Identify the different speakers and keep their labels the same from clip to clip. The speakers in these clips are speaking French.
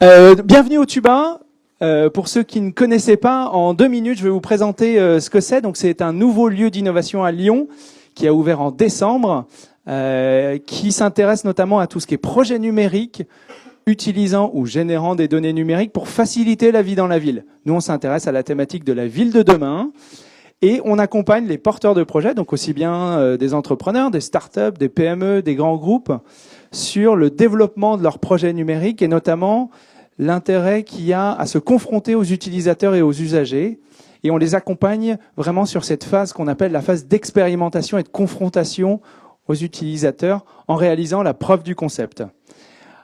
Speaker 1: Bienvenue au Tuba. Pour ceux qui ne connaissaient pas, en 2 minutes, je vais vous présenter ce que c'est. Donc, c'est un nouveau lieu d'innovation à Lyon qui a ouvert en décembre, qui s'intéresse notamment à tout ce qui est projet numérique, utilisant ou générant des données numériques pour faciliter la vie dans la ville. Nous, on s'intéresse à la thématique de la ville de demain. Et on accompagne les porteurs de projets, donc aussi bien des entrepreneurs, des startups, des PME, des grands groupes, sur le développement de leurs projets numériques et notamment l'intérêt qu'il y a à se confronter aux utilisateurs et aux usagers. Et on les accompagne vraiment sur cette phase qu'on appelle la phase d'expérimentation et de confrontation aux utilisateurs en réalisant la preuve du concept.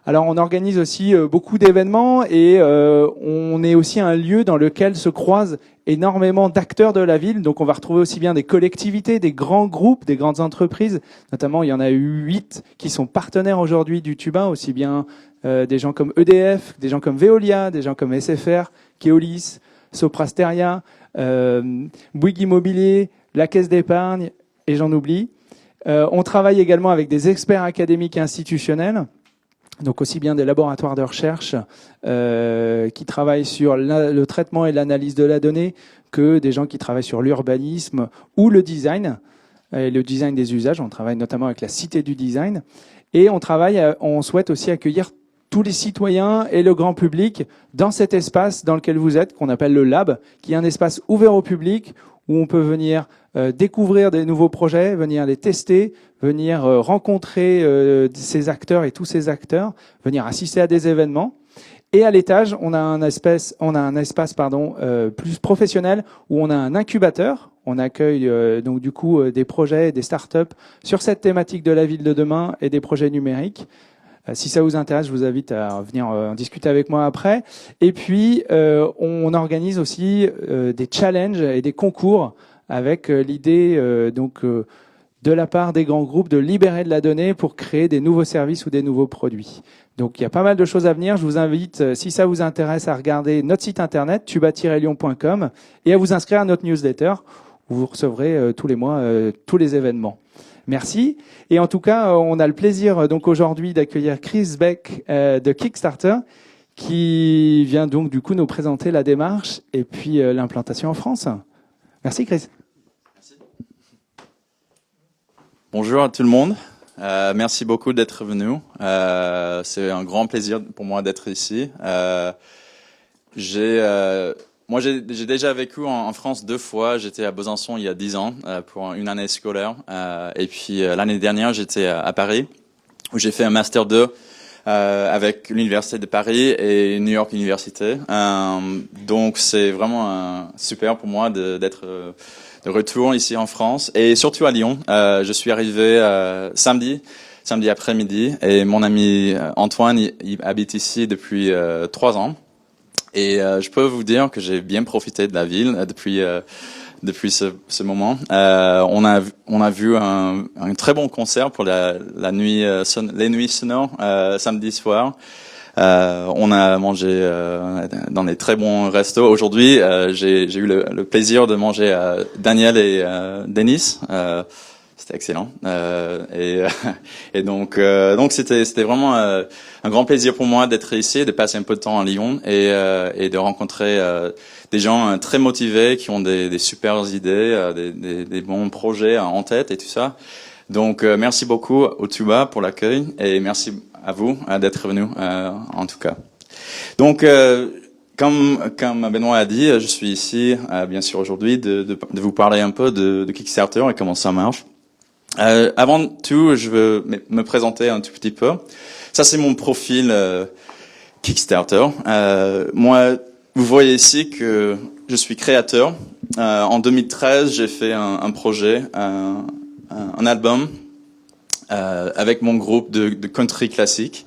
Speaker 1: Alors on organise aussi beaucoup d'événements et on est aussi un lieu dans lequel se croisent énormément d'acteurs de la ville. Donc on va retrouver aussi bien des collectivités, des grands groupes, des grandes entreprises. Notamment, il y en a eu 8 qui sont partenaires aujourd'hui du Tuba, aussi bien des gens comme EDF, des gens comme Veolia, des gens comme SFR, Keolis, Soprasteria, Bouygues Immobilier, la Caisse d'épargne, et j'en oublie. On travaille également avec des experts académiques et institutionnels. Donc aussi bien des laboratoires de recherche qui travaillent sur le traitement et l'analyse de la donnée que des gens qui travaillent sur l'urbanisme ou le design des usages. On travaille notamment avec la Cité du Design. Et on souhaite aussi accueillir tous les citoyens et le grand public dans cet espace dans lequel vous êtes, qu'on appelle le Lab, qui est un espace ouvert au public où on peut venir découvrir des nouveaux projets, venir les tester, venir rencontrer ces acteurs et tous ces acteurs, venir assister à des événements. Et à l'étage, on a un espace plus professionnel où on a un incubateur. On accueille donc du coup des projets, des startups sur cette thématique de la ville de demain et des projets numériques. Si ça vous intéresse, je vous invite à venir en discuter avec moi après. Et puis, on organise aussi des challenges et des concours avec l'idée de la part des grands groupes de libérer de la donnée pour créer des nouveaux services ou des nouveaux produits. Donc il y a pas mal de choses à venir. Je vous invite, si ça vous intéresse, à regarder notre site internet tuba-lyon.com et à vous inscrire à notre newsletter où vous recevrez tous les mois tous les événements. Merci. Et en tout cas, on a le plaisir donc aujourd'hui d'accueillir Chris Beck de Kickstarter qui vient donc du coup nous présenter la démarche et puis l'implantation en France. Merci Chris.
Speaker 2: Bonjour à tout le monde. Merci beaucoup d'être venu. C'est un grand plaisir pour moi d'être ici. Moi, j'ai déjà vécu en France 2 fois. J'étais à Besançon il y a 10 ans pour une année scolaire. Et puis l'année dernière, j'étais à Paris où j'ai fait un Master 2 avec l'Université de Paris et New York University. Donc c'est vraiment super pour moi d'être de retour ici en France et surtout à Lyon. Je suis arrivé samedi après-midi et mon ami Antoine il habite ici depuis 3 ans et je peux vous dire que j'ai bien profité de la ville depuis ce moment. On a vu un très bon concert pour les nuits sonores samedi soir. On a mangé dans des très bons restos. Aujourd'hui, j'ai eu le plaisir de manger à Daniel et Denis. C'était excellent. Et donc c'était vraiment un grand plaisir pour moi d'être ici, de passer un peu de temps à Lyon et de rencontrer des gens très motivés qui ont des super idées, des bons projets en tête et tout ça. Donc merci beaucoup au Tuba pour l'accueil et merci à vous d'être venu en tout cas. Donc comme Benoît a dit, je suis ici bien sûr aujourd'hui de vous parler un peu de Kickstarter et comment ça marche. Avant tout, je veux me présenter un tout petit peu. Ça c'est mon profil Kickstarter. Moi, vous voyez ici que je suis créateur. En 2013, j'ai fait un projet, un album avec mon groupe de country classique.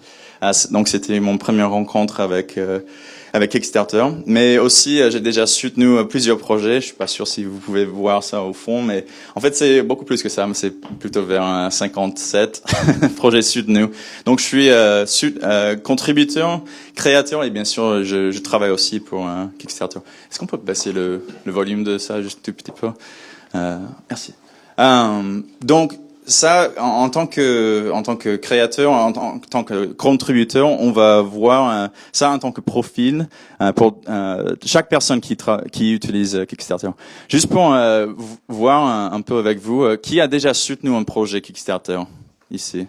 Speaker 2: Donc c'était mon première rencontre avec Kickstarter. Mais aussi j'ai déjà soutenu plusieurs projets. Je suis pas sûr si vous pouvez voir ça au fond, mais en fait c'est beaucoup plus que ça. C'est plutôt vers un 57 projets soutenus. Donc je suis contributeur, créateur et bien sûr je travaille aussi pour Kickstarter. Est-ce qu'on peut baisser le volume de ça juste un tout petit peu? Merci. Donc ça, en tant que créateur, tant que contributeur, on va voir ça en tant que profil pour chaque personne qui utilise Kickstarter. Juste pour voir un peu avec vous, qui a déjà soutenu un projet Kickstarter ici?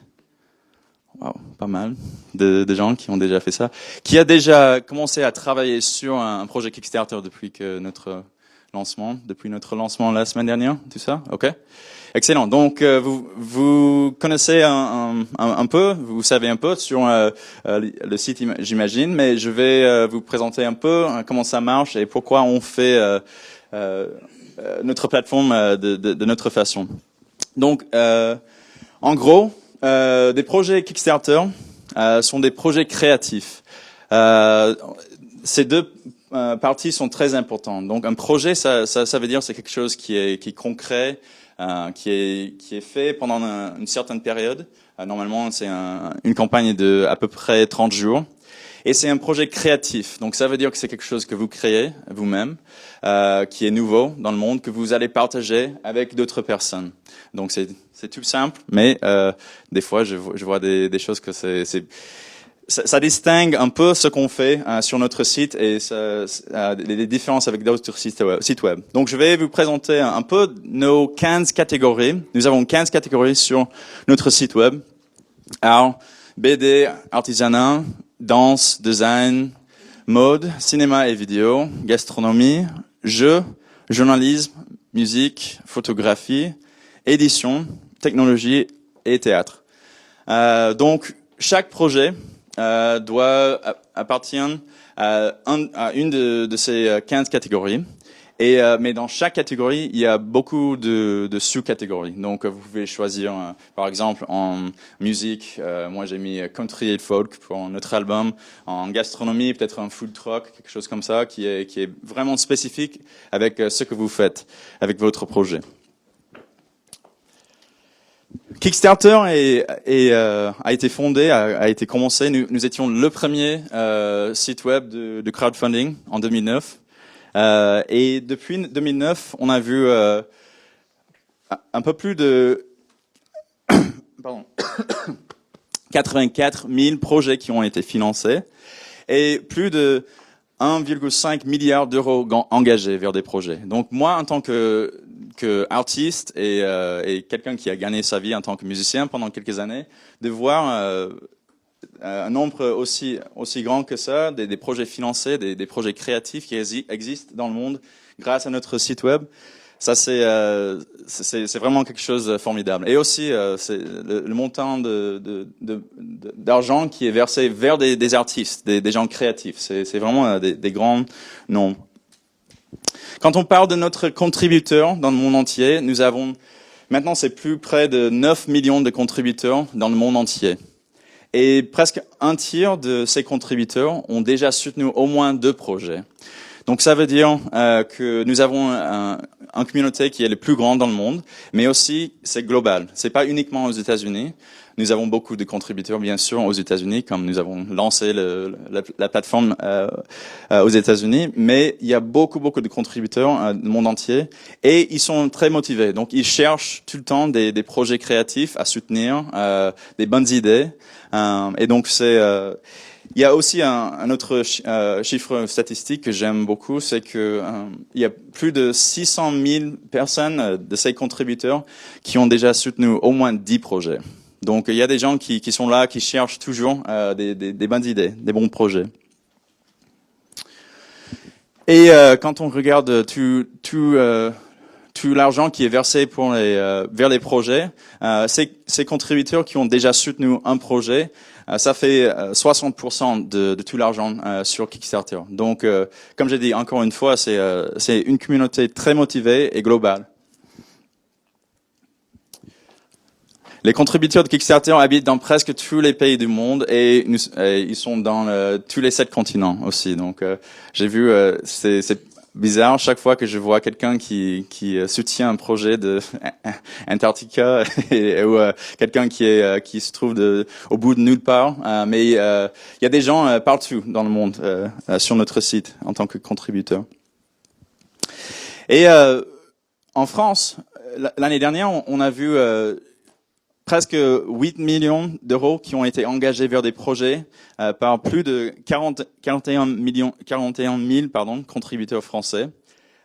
Speaker 2: Wow, pas mal de gens qui ont déjà fait ça. Qui a déjà commencé à travailler sur un projet Kickstarter depuis notre lancement la semaine dernière, tout ça? Ok. Excellent. Donc, vous connaissez un peu, vous savez un peu sur le site, j'imagine, mais je vais vous présenter un peu comment ça marche et pourquoi on fait notre plateforme de notre façon. Donc, en gros, des projets Kickstarter sont des projets créatifs. Ces deux parties sont très importantes. Donc, un projet, ça veut dire c'est quelque chose qui est concret, qui est fait pendant une certaine période. Normalement, c'est une campagne de à peu près 30 jours. Et c'est un projet créatif. Donc, ça veut dire que c'est quelque chose que vous créez vous-même, qui est nouveau dans le monde, que vous allez partager avec d'autres personnes. Donc, c'est tout simple, mais des fois, je vois des choses que ça distingue un peu ce qu'on fait sur notre site et les différences avec d'autres sites web. Donc, je vais vous présenter un peu nos 15 catégories. Nous avons 15 catégories sur notre site web. Alors, BD, artisanat, danse, design, mode, cinéma et vidéo, gastronomie, jeux, journalisme, musique, photographie, édition, technologie et théâtre. Donc, chaque projet doit appartenir à une de ces 15 catégories. Mais dans chaque catégorie, il y a beaucoup de sous-catégories. Donc, vous pouvez choisir, par exemple, en musique, moi j'ai mis country et folk pour notre album. En gastronomie, peut-être un food truck, quelque chose comme ça, qui est vraiment spécifique avec ce que vous faites, avec votre projet. Kickstarter a été fondé, a été commencé. Nous étions le premier site web de crowdfunding en 2009. Et depuis 2009, on a vu un peu plus de 84 000 projets qui ont été financés et plus de 1,5 milliard d'euros engagés vers des projets. Donc moi, en tant que artiste et quelqu'un qui a gagné sa vie en tant que musicien pendant quelques années, de voir un nombre aussi grand que ça, des projets financés, des projets créatifs qui existent dans le monde grâce à notre site web, ça c'est vraiment quelque chose de formidable. Et aussi c'est le montant d'argent qui est versé vers des artistes, des gens créatifs. C'est vraiment des grands nombres. Quand on parle de notre contributeurs dans le monde entier, nous avons maintenant c'est plus près de 9 millions de contributeurs dans le monde entier. Et presque un tiers de ces contributeurs ont déjà soutenu au moins 2 projets. Donc ça veut dire que nous avons une communauté qui est la plus grande dans le monde, mais aussi c'est global. C'est pas uniquement aux États-Unis. Nous avons beaucoup de contributeurs, bien sûr, aux États-Unis, comme nous avons lancé la plateforme aux États-Unis, mais il y a beaucoup de contributeurs du monde entier, et ils sont très motivés. Donc ils cherchent tout le temps des projets créatifs à soutenir, des bonnes idées, et donc il y a aussi un autre chiffre statistique que j'aime beaucoup, c'est que il y a plus de 600 000 personnes de ces contributeurs qui ont déjà soutenu au moins 10 projets. Donc il y a des gens qui sont là, qui cherchent toujours des bonnes idées, des bons projets. Et quand on regarde tout l'argent qui est versé vers les projets, ces contributeurs qui ont déjà soutenu un projet, ça fait 60% de tout l'argent sur Kickstarter. Donc, comme j'ai dit encore une fois, c'est une communauté très motivée et globale. Les contributeurs de Kickstarter habitent dans presque tous les pays du monde et ils sont dans tous les 7 continents aussi. Donc, j'ai vu, c'est bizarre chaque fois que je vois quelqu'un qui soutient un projet de Antarctica ou quelqu'un qui se trouve au bout de nulle part. Mais il y a des gens partout dans le monde sur notre site en tant que contributeurs. Et en France, l'année dernière, on a vu presque 8 millions d'euros qui ont été engagés vers des projets par plus de 41 000 contributeurs français.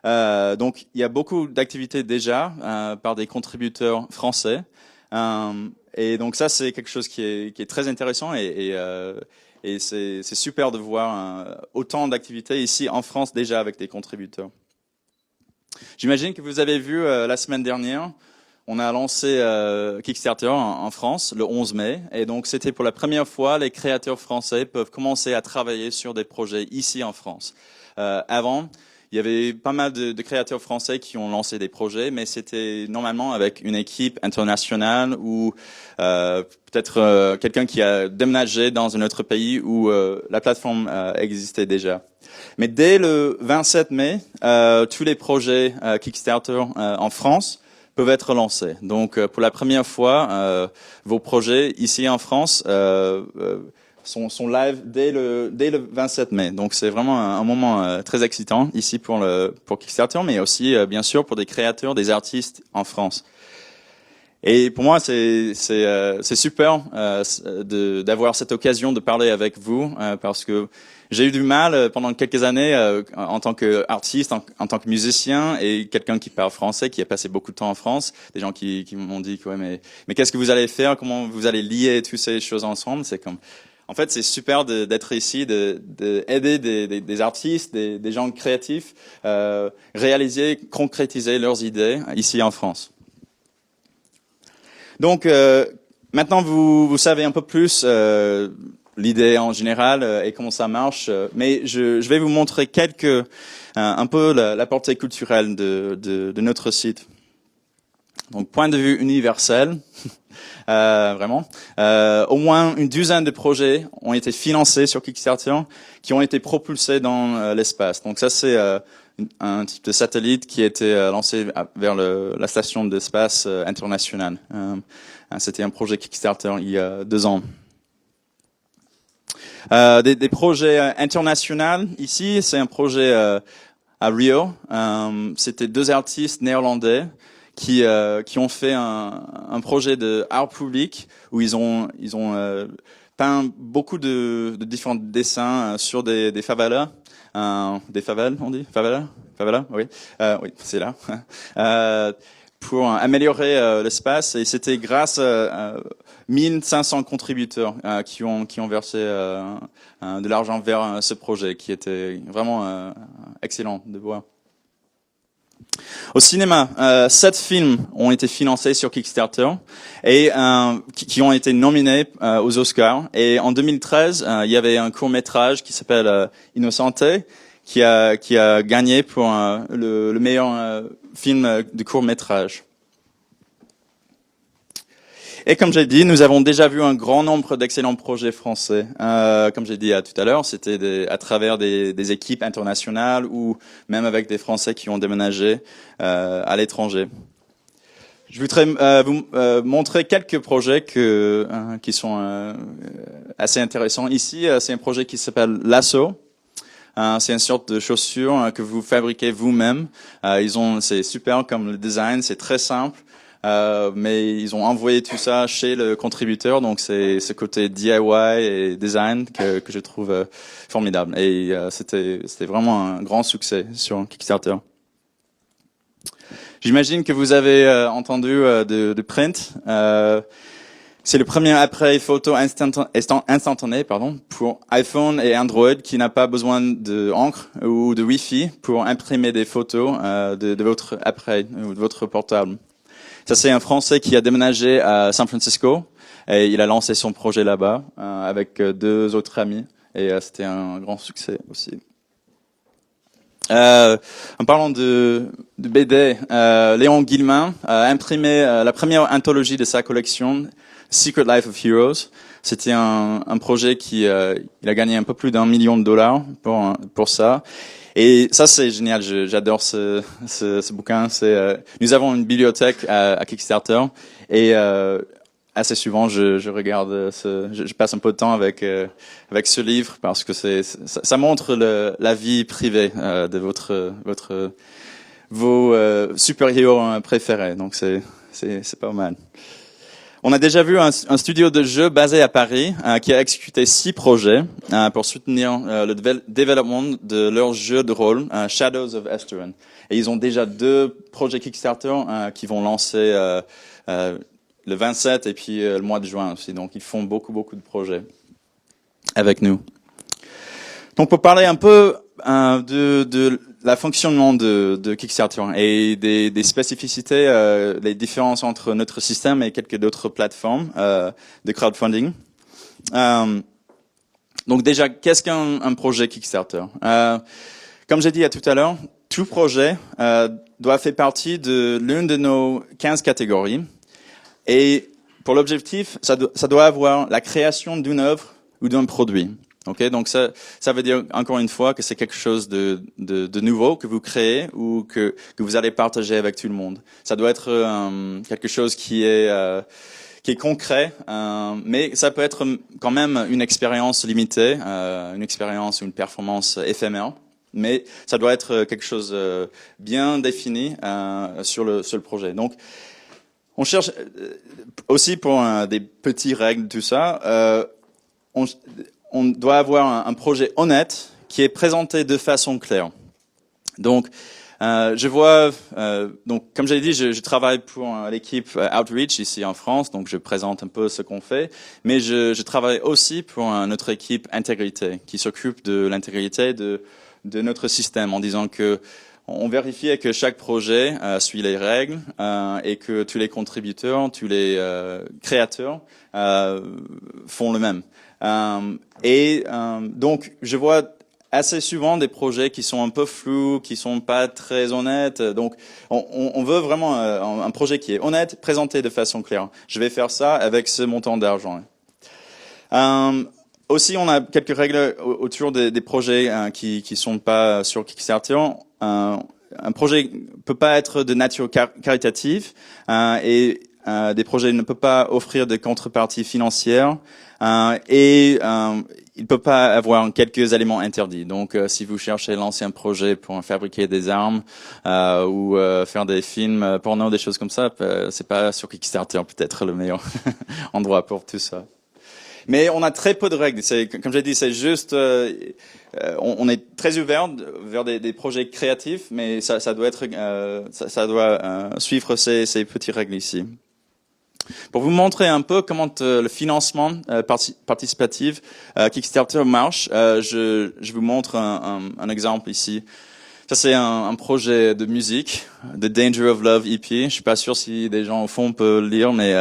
Speaker 2: Donc, il y a beaucoup d'activités déjà par des contributeurs français. Et donc ça, c'est quelque chose qui est très intéressant et c'est super de voir autant d'activités ici en France déjà avec des contributeurs. J'imagine que vous avez vu la semaine dernière, on a lancé Kickstarter en France le 11 mai. Et donc c'était pour la première fois, les créateurs français peuvent commencer à travailler sur des projets ici en France. Avant, il y avait pas mal de créateurs français qui ont lancé des projets, mais c'était normalement avec une équipe internationale ou peut-être quelqu'un qui a déménagé dans un autre pays où la plateforme existait déjà. Mais dès le 27 mai, tous les projets Kickstarter en France peuvent être lancés. Donc pour la première fois, vos projets ici en France sont live dès le 27 mai. Donc c'est vraiment un moment très excitant ici pour Kickstarter, mais aussi bien sûr pour des créateurs, des artistes en France. Et pour moi c'est super d'avoir cette occasion de parler avec vous parce que j'ai eu du mal pendant quelques années en tant qu'artiste, en tant que musicien et quelqu'un qui parle français, qui a passé beaucoup de temps en France. Des gens qui m'ont dit ouais, mais qu'est-ce que vous allez faire, comment vous allez lier toutes ces choses ensemble. C'est comme en fait, c'est super d'être ici, d'aider des artistes, des gens créatifs, réaliser, concrétiser leurs idées ici en France. Donc, maintenant, vous savez un peu plus l'idée en général et comment ça marche. Mais je vais vous montrer un peu la portée culturelle de notre site. Donc, point de vue universel. Vraiment. Au moins une douzaine de projets ont été financés sur Kickstarter qui ont été propulsés dans l'espace. Donc ça, c'est un type de satellite qui a été lancé vers la station d'espace internationale. C'était un projet Kickstarter il y a 2 ans. Des projets internationaux. Ici, c'est un projet à Rio. C'était 2 artistes néerlandais qui ont fait un projet de art public où ils ont peint beaucoup de différents dessins sur des favelas, des favelles, on dit favela, oui, oui, c'est là, pour améliorer l'espace. Et c'était grâce à 1500 contributeurs qui ont versé de l'argent vers ce projet, qui était vraiment excellent de voir. Au cinéma, 7 films ont été financés sur Kickstarter et qui ont été nominés aux Oscars. Et en 2013, il y avait un court-métrage qui s'appelle Innocente qui a gagné pour le meilleur film de court-métrage. Et comme j'ai dit, nous avons déjà vu un grand nombre d'excellents projets français. Comme j'ai dit tout à l'heure, c'était à travers des équipes internationales ou même avec des Français qui ont déménagé à l'étranger. Je voudrais vous montrer quelques projets qui sont assez intéressants. Ici, c'est un projet qui s'appelle Lasso. C'est une sorte de chaussure que vous fabriquez vous-même. C'est super comme le design, c'est très simple. Mais ils ont envoyé tout ça chez le contributeur, donc c'est ce côté DIY et design que je trouve formidable. Et c'était vraiment un grand succès sur Kickstarter. J'imagine que vous avez entendu de Print. C'est le premier appareil photo instantané pour iPhone et Android qui n'a pas besoin d'encre ou de Wi-Fi pour imprimer des photos de votre appareil ou de votre portable. Ça, c'est un Français qui a déménagé à San Francisco et il a lancé son projet là-bas avec 2 autres amis et c'était un grand succès aussi. En parlant de BD, Léon Guillemin a imprimé la première anthologie de sa collection, Secret Life of Heroes. C'était un projet il a gagné un peu plus d'1 million de dollars pour ça. Et ça, c'est génial. J'adore ce bouquin. Nous avons une bibliothèque à Kickstarter et assez souvent, je regarde je passe un peu de temps avec ce livre parce que ça montre la vie privée de vos super-héros préférés. Donc c'est pas mal. On a déjà vu un studio de jeux basé à Paris qui a exécuté 6 projets pour soutenir le développement de leur jeu de rôle, Shadows of Esteren. Et ils ont déjà 2 projets Kickstarter qui vont lancer le 27 et puis le mois de juin aussi. Donc ils font beaucoup de projets avec nous. Donc pour parler un peu de la fonctionnement de Kickstarter et des spécificités, les différences entre notre système et quelques d'autres plateformes de crowdfunding. Donc déjà, qu'est-ce qu'un projet Kickstarter? Comme j'ai dit tout à l'heure, tout projet doit faire partie de l'une de nos 15 catégories. Et pour l'objectif, ça doit avoir la création d'une œuvre ou d'un produit. Okay, donc ça veut dire encore une fois que c'est quelque chose de nouveau que vous créez ou que vous allez partager avec tout le monde. Ça doit être quelque chose qui est concret, mais ça peut être quand même une expérience limitée, une expérience ou une performance éphémère. Mais ça doit être quelque chose bien défini sur le projet. Donc on cherche aussi pour des petites règles, tout ça. On doit avoir un projet honnête qui est présenté de façon claire. Donc, je vois, donc comme j'ai dit, je travaille pour l'équipe Outreach ici en France, donc je présente un peu ce qu'on fait, mais je travaille aussi pour notre équipe Intégrité qui s'occupe de l'intégrité de notre système en disant que on vérifie que chaque projet suit les règles et que tous les contributeurs, tous les créateurs font le même. Donc, je vois assez souvent des projets qui sont un peu flous, qui sont pas très honnêtes. Donc, on veut vraiment un projet qui est honnête, présenté de façon claire. Je vais faire ça avec ce montant d'argent. Aussi, on a quelques règles autour des projets qui sont pas sur Kickstarter. Un projet peut pas être de nature caritative et des projets ne peuvent pas offrir de contrepartie financière. Il peut pas avoir quelques éléments interdits. Donc, si vous cherchez l'ancien projet pour fabriquer des armes ou faire des films porno, des choses comme ça, c'est pas sur Kickstarter peut-être le meilleur endroit pour tout ça. Mais on a très peu de règles. Comme j'ai dit, c'est juste, on est très ouvert vers des projets créatifs, mais ça doit être, ça doit suivre ces petites règles ici. Pour vous montrer un peu comment le financement participatif Kickstarter marche, je vous montre un exemple ici. Ça, c'est un projet de musique, The Danger of Love EP. Je suis pas sûr si des gens au fond peuvent lire, mais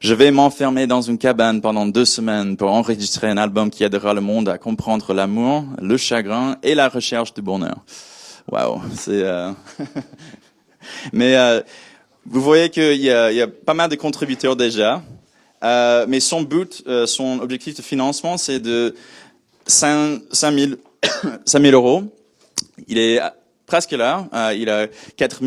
Speaker 2: je vais m'enfermer dans une cabane pendant 2 semaines pour enregistrer un album qui aidera le monde à comprendre l'amour, le chagrin et la recherche du bonheur. Waouh, c'est. Mais vous voyez qu'il y a pas mal de contributeurs déjà, mais son but, son objectif de financement, c'est de 5 000 euros. Il est presque là, il a 4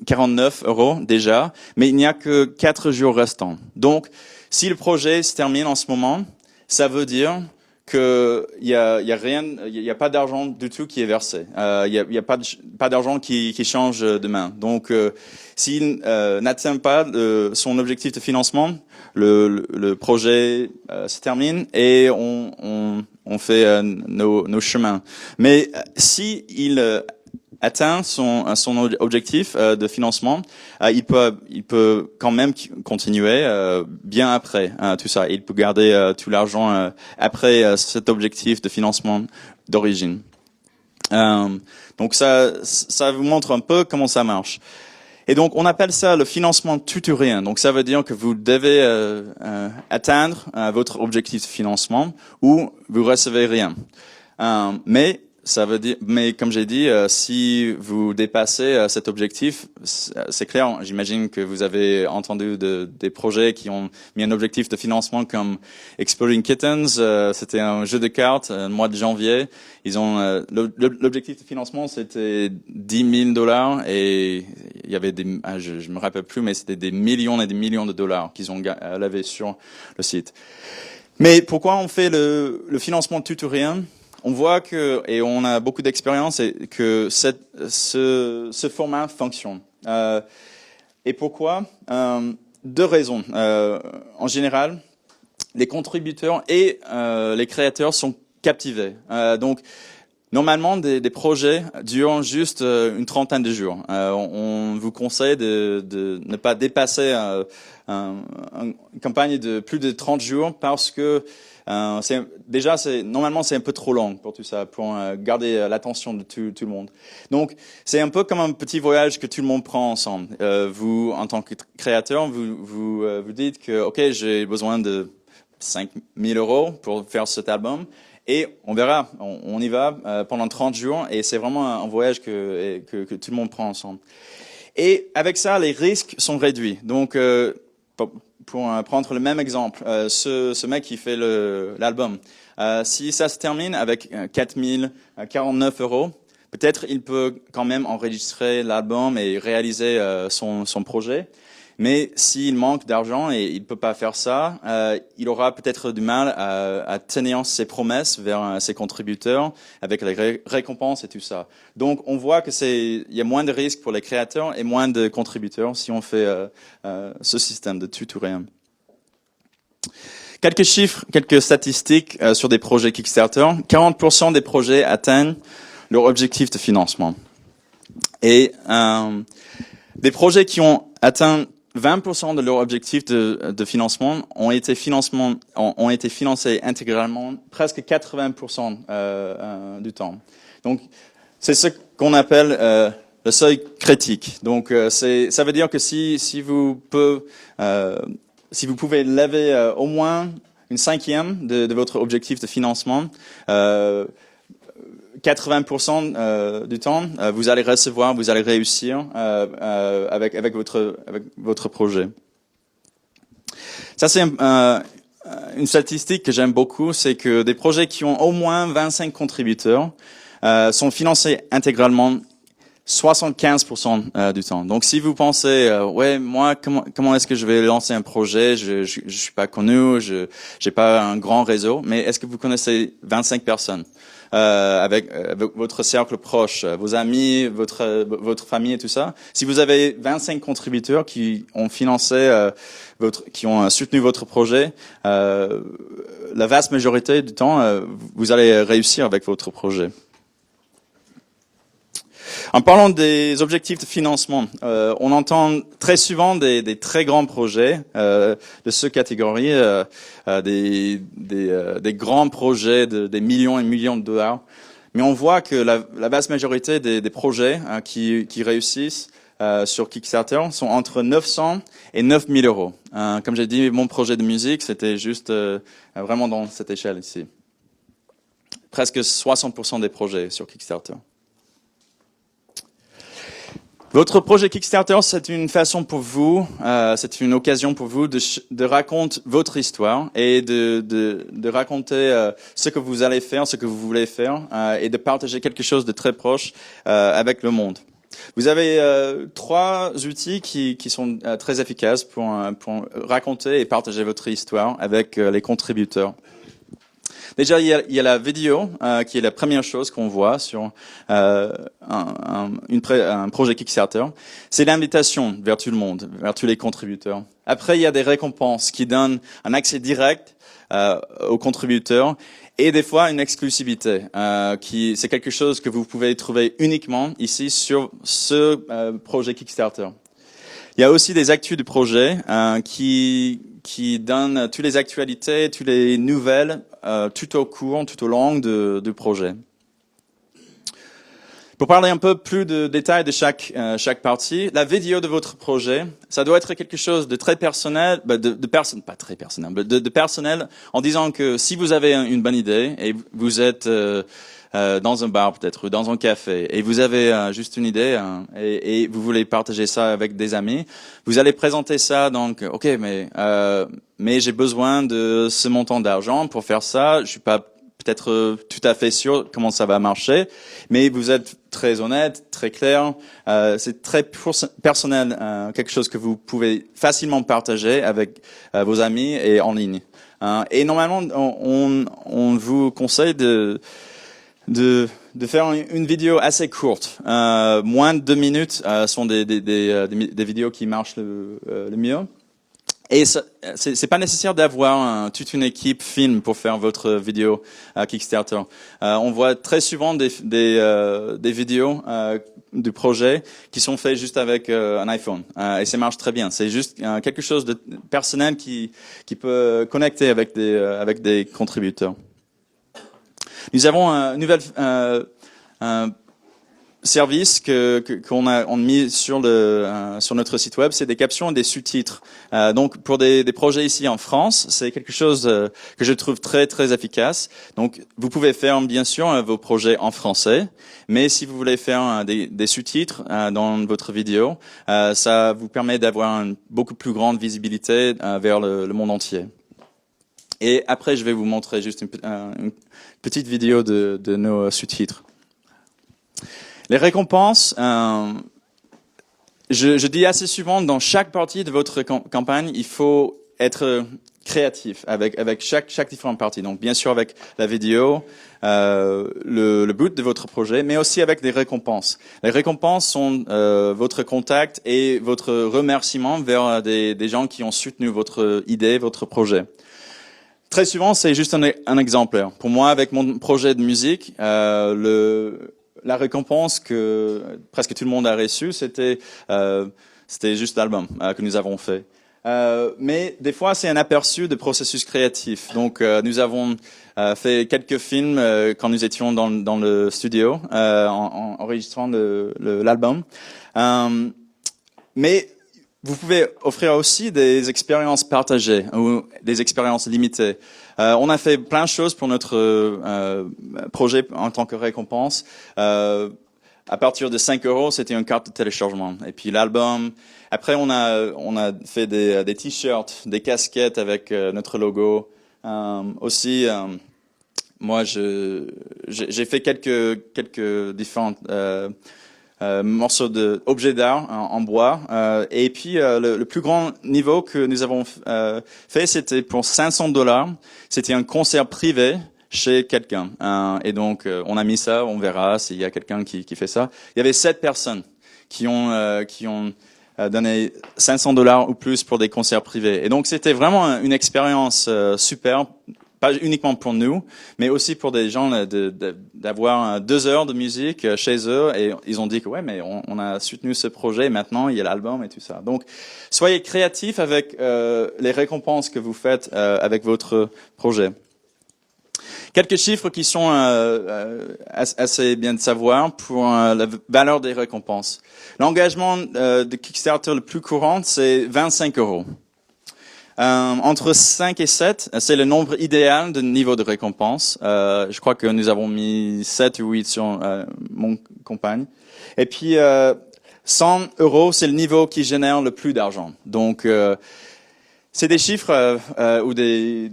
Speaker 2: 049 euros déjà, mais il n'y a que 4 jours restants. Donc, si le projet se termine en ce moment, ça veut dire qu'il y a pas d'argent du tout qui est versé. Il y a pas d'argent qui change demain. Donc, s'il n'atteint pas son objectif de financement, le projet se termine et on fait nos chemins. Mais si il atteint son objectif de financement, il peut quand même continuer bien après tout ça. Il peut garder tout l'argent après cet objectif de financement d'origine. Donc ça vous montre un peu comment ça marche. Et donc on appelle ça le financement tout ou rien. Donc ça veut dire que vous devez atteindre votre objectif de financement ou vous recevez rien. Mais comme j'ai dit, si vous dépassez cet objectif, c'est clair. J'imagine que vous avez entendu des projets qui ont mis un objectif de financement comme Exploding Kittens. C'était un jeu de cartes, le mois de janvier. Ils ont l'objectif de financement, c'était $10 000 et il y avait je me rappelle plus, mais c'était des millions et des millions de dollars qu'ils ont levé sur le site. Mais pourquoi on fait le financement tout ou rien? On voit et on a beaucoup d'expérience, que ce format fonctionne. Et pourquoi? deux raisons. En général, les contributeurs et les créateurs sont captivés. Donc, normalement, des projets durent juste une trentaine de jours. On vous conseille de ne pas dépasser une campagne de plus de 30 jours parce que normalement c'est un peu trop long pour tout ça, pour garder l'attention de tout le monde. Donc c'est un peu comme un petit voyage que tout le monde prend ensemble. Vous, en tant que créateur, vous dites que ok, j'ai besoin de 5 000 € pour faire cet album. Et on verra, on y va pendant 30 jours et c'est vraiment un voyage que tout le monde prend ensemble. Et avec ça, les risques sont réduits. Donc, pour prendre le même exemple, ce mec qui fait l'album, si ça se termine avec 4 049 €, peut-être il peut quand même enregistrer l'album et réaliser son projet. Mais s'il manque d'argent et il peut pas faire ça, il aura peut-être du mal à tenir ses promesses vers ses contributeurs avec les récompenses et tout ça. Donc, on voit que il y a moins de risques pour les créateurs et moins de contributeurs si on fait ce système de tout ou rien. Quelques chiffres, quelques statistiques sur des projets Kickstarter. 40% des projets atteignent leur objectif de financement. Et des projets qui ont atteint 20% de leur objectif de financement ont été financés intégralement presque 80% du temps. Donc, c'est ce qu'on appelle le seuil critique. Donc, ça veut dire que si vous pouvez lever au moins une cinquième de votre objectif de financement, 80% du temps, vous allez réussir avec votre projet. Ça, c'est une statistique que j'aime beaucoup, c'est que des projets qui ont au moins 25 contributeurs sont financés intégralement 75% du temps. Donc, si vous pensez, ouais, moi, comment est-ce que je vais lancer un projet? Je suis pas connu, j'ai pas un grand réseau, mais est-ce que vous connaissez 25 personnes? Avec votre cercle proche, vos amis, votre famille et tout ça. Si vous avez 25 contributeurs qui ont financé qui ont soutenu votre projet, la vaste majorité du temps, vous allez réussir avec votre projet. En parlant des objectifs de financement, on entend très souvent des très grands projets de cette catégorie, des grands projets des millions et millions de dollars. Mais on voit que la vaste majorité des projets qui réussissent sur Kickstarter sont entre 900 et 9 000 €. Comme j'ai dit, mon projet de musique, c'était juste vraiment dans cette échelle ici. Presque 60% des projets sur Kickstarter. Votre projet Kickstarter, c'est une façon pour vous, c'est une occasion pour vous de raconter votre histoire et de raconter ce que vous allez faire, ce que vous voulez faire, et de partager quelque chose de très proche avec le monde. Vous avez 3 outils qui sont très efficaces pour raconter et partager votre histoire avec les contributeurs. Déjà, il y a la vidéo qui est la première chose qu'on voit sur un projet Kickstarter. C'est l'invitation vers tout le monde, vers tous les contributeurs. Après, il y a des récompenses qui donnent un accès direct aux contributeurs et des fois une exclusivité. C'est quelque chose que vous pouvez trouver uniquement ici sur ce projet Kickstarter. Il y a aussi des actus du projet qui donnent toutes les actualités, toutes les nouvelles tout au cours, tout au long du projet. Pour parler un peu plus de détails de chaque partie, la vidéo de votre projet, ça doit être quelque chose de très personnel, pas très personnel, de personnel, en disant que si vous avez une bonne idée et vous êtes dans un bar peut-être ou dans un café et vous avez juste une idée et vous voulez partager ça avec des amis, vous allez présenter ça donc ok mais j'ai besoin de ce montant d'argent pour faire ça, je suis pas peut-être tout à fait sûr comment ça va marcher, mais vous êtes très honnête, très clair, c'est très personnel, quelque chose que vous pouvez facilement partager avec vos amis et en ligne. Et normalement on vous conseille de faire une vidéo assez courte. Moins de 2 minutes sont des vidéos qui marchent le mieux. Et c'est pas nécessaire d'avoir toute une équipe film pour faire votre vidéo Kickstarter. On voit très souvent des vidéos du projet qui sont faits juste avec un iPhone et ça marche très bien. C'est juste quelque chose de personnel qui peut connecter avec des contributeurs. Nous avons un nouvel service qu'on a mis sur notre site web, c'est des captions et des sous-titres. Donc pour des projets ici en France, c'est quelque chose que je trouve très très efficace. Donc vous pouvez faire bien sûr vos projets en français, mais si vous voulez faire des sous-titres dans votre vidéo, ça vous permet d'avoir une beaucoup plus grande visibilité vers le monde entier. Et après, je vais vous montrer juste une petite vidéo de nos sous-titres. Les récompenses, je dis assez souvent, dans chaque partie de votre campagne, il faut être créatif avec chaque différente partie. Donc, bien sûr, avec la vidéo, le but de votre projet, mais aussi avec des récompenses. Les récompenses sont votre contact et votre remerciement vers des gens qui ont soutenu votre idée, votre projet. Très souvent, c'est juste un exemplaire. Pour moi, avec mon projet de musique, la récompense que presque tout le monde a reçue, c'était juste l'album que nous avons fait. Mais des fois, c'est un aperçu de processus créatif. Donc, nous avons fait quelques films quand nous étions dans le studio en enregistrant l'album. Mais vous pouvez offrir aussi des expériences partagées ou des expériences limitées. On a fait plein de choses pour notre projet en tant que récompense. À partir de 5 €, c'était une carte de téléchargement. Et puis l'album. Après, on a fait des t-shirts, des casquettes avec notre logo. Aussi, moi, j'ai fait quelques différentes morceaux d'objets d'art en bois. Et puis le plus grand niveau que nous avons fait, c'était pour 500 $. C'était un concert privé chez quelqu'un. Et donc on a mis ça, on verra s'il y a quelqu'un qui fait ça. Il y avait 7 personnes qui ont donné 500 $ ou plus pour des concerts privés. Et donc c'était vraiment une expérience super. Pas uniquement pour nous, mais aussi pour des gens d'avoir 2 heures de musique chez eux et ils ont dit que ouais, mais on a soutenu ce projet et maintenant il y a l'album et tout ça. Donc, soyez créatifs avec les récompenses que vous faites avec votre projet. Quelques chiffres qui sont assez bien de savoir pour la valeur des récompenses. L'engagement de Kickstarter le plus courant, c'est 25 €. Entre 5 et 7, c'est le nombre idéal de niveau de récompense. Je crois que nous avons mis 7 ou 8 sur mon compagne. Et puis, 100 €, c'est le niveau qui génère le plus d'argent. Donc, c'est des chiffres ou des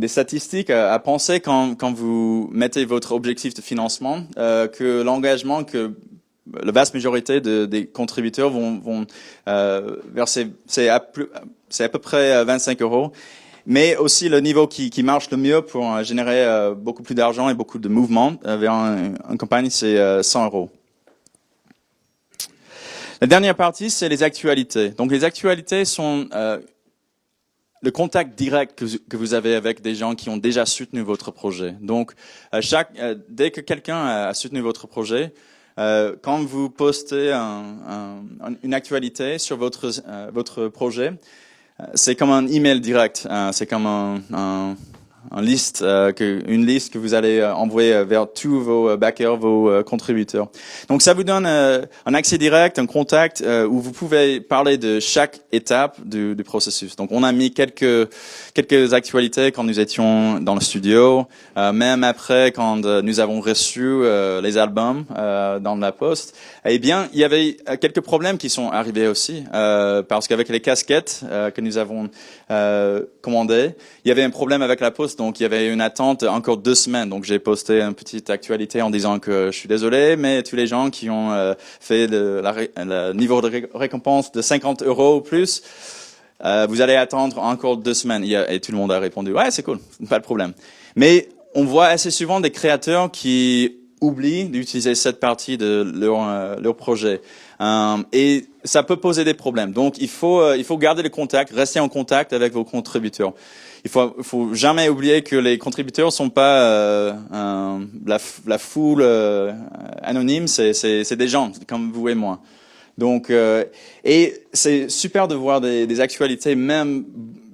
Speaker 2: statistiques à penser quand vous mettez votre objectif de financement, que l'engagement que la vaste majorité des contributeurs vont verser, c'est à peu près 25 €. Mais aussi le niveau qui marche le mieux pour générer beaucoup plus d'argent et beaucoup de mouvement vers une campagne, c'est 100 €. La dernière partie, c'est les actualités. Donc les actualités sont le contact direct que vous avez avec des gens qui ont déjà soutenu votre projet. Donc dès que quelqu'un a soutenu votre projet, quand vous postez une actualité sur votre projet, c'est comme un email direct. C'est comme une liste que vous allez envoyer vers tous vos backers, vos contributeurs. Donc ça vous donne un accès direct, un contact où vous pouvez parler de chaque étape du processus. Donc on a mis quelques actualités quand nous étions dans le studio, même après quand nous avons reçu les albums dans la poste. Eh bien, il y avait quelques problèmes qui sont arrivés aussi parce qu'avec les casquettes que nous avons commandées, il y avait un problème avec la poste. Donc, il y avait une attente encore 2 semaines. Donc, j'ai posté une petite actualité en disant que je suis désolé, mais tous les gens qui ont fait le niveau de récompense de 50 € ou plus, vous allez attendre encore 2 semaines. Et tout le monde a répondu, ouais, c'est cool, pas de problème. Mais on voit assez souvent des créateurs qui oublient d'utiliser cette partie de leur projet. Et ça peut poser des problèmes. Donc, il faut garder le contact, rester en contact avec vos contributeurs. Il faut jamais oublier que les contributeurs sont pas la foule anonyme, c'est des gens comme vous et moi. Donc, et c'est super de voir des actualités, même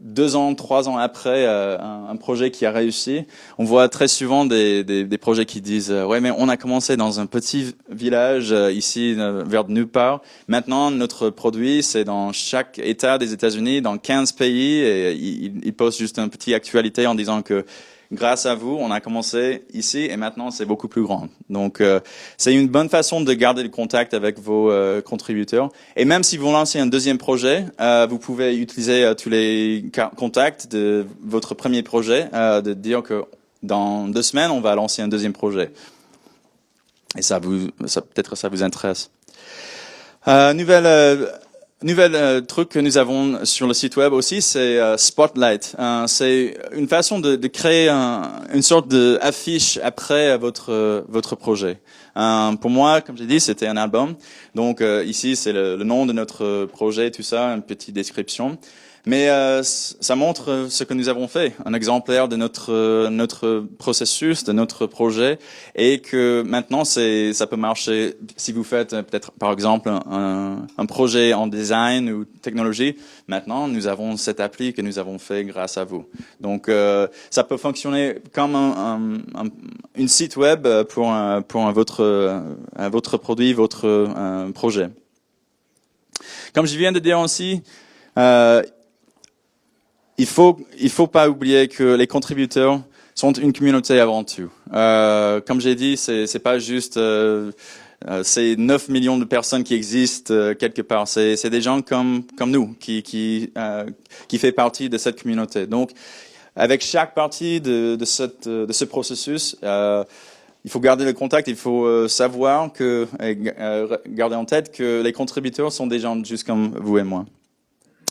Speaker 2: 2 ans, 3 ans après un projet qui a réussi. On voit très souvent des projets qui disent ouais, mais on a commencé dans un petit village ici vers nulle part. Maintenant, notre produit, c'est dans chaque État des États-Unis, dans 15 pays, et ils postent juste une petite actualité en disant que grâce à vous, on a commencé ici et maintenant c'est beaucoup plus grand. Donc c'est une bonne façon de garder le contact avec vos contributeurs. Et même si vous lancez un deuxième projet, vous pouvez utiliser tous les contacts de votre premier projet, de dire que dans 2 semaines on va lancer un deuxième projet. Et peut-être ça vous intéresse. Nouvel truc que nous avons sur le site web aussi, c'est Spotlight. C'est une façon de créer une sorte d'affiche après votre projet. Pour moi, comme j'ai dit, c'était un album. Donc ici, c'est le nom de notre projet, tout ça, une petite description. Mais ça montre ce que nous avons fait, un exemplaire de notre processus, de notre projet, et que maintenant ça peut marcher si vous faites peut-être par exemple un projet en design ou technologie. Maintenant, nous avons cette appli que nous avons fait grâce à vous. Donc ça peut fonctionner comme une site web pour votre produit, votre projet. Comme je viens de dire aussi. Il faut pas oublier que les contributeurs sont une communauté avant tout. Comme j'ai dit, c'est pas juste ces 9 millions de personnes qui existent quelque part. C'est des gens comme nous qui fait partie de cette communauté. Donc, avec chaque partie de ce processus, il faut garder le contact. Il faut savoir garder en tête que les contributeurs sont des gens juste comme vous et moi.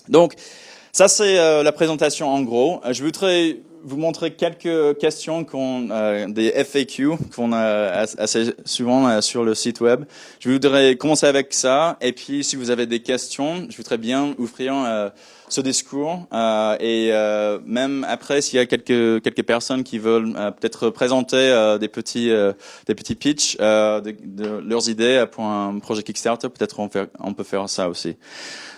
Speaker 2: Donc ça, c'est la présentation en gros. Je voudrais vous montrer quelques questions des FAQ qu'on a assez souvent sur le site web. Je voudrais commencer avec ça. Et puis, si vous avez des questions, je voudrais bien ouvrir ce discours. Et même après, s'il y a quelques personnes qui veulent peut-être présenter des petits pitchs de leurs idées pour un projet Kickstarter, peut-être on peut faire ça aussi.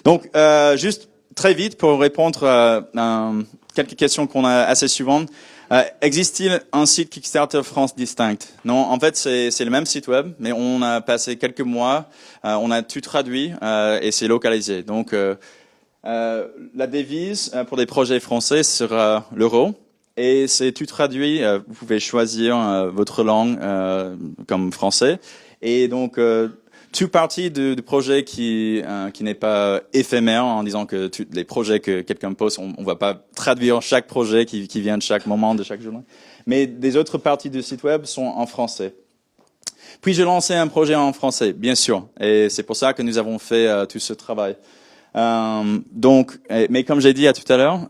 Speaker 2: Donc, juste très vite, pour répondre à quelques questions qu'on a assez souvent, existe-t-il un site Kickstarter France distinct? Non, en fait, c'est le même site web, mais on a passé quelques mois, on a tout traduit et c'est localisé. Donc, la devise pour des projets français sera l'euro. Et c'est tout traduit, vous pouvez choisir votre langue comme français. Et donc, tout partie du projet qui n'est pas éphémère en disant que les projets que quelqu'un poste, on va pas traduire chaque projet qui vient de chaque moment, de chaque journée. Mais des autres parties du site web sont en français. Puis j'ai lancé un projet en français, bien sûr. Et c'est pour ça que nous avons fait tout ce travail. Mais comme j'ai dit tout à l'heure,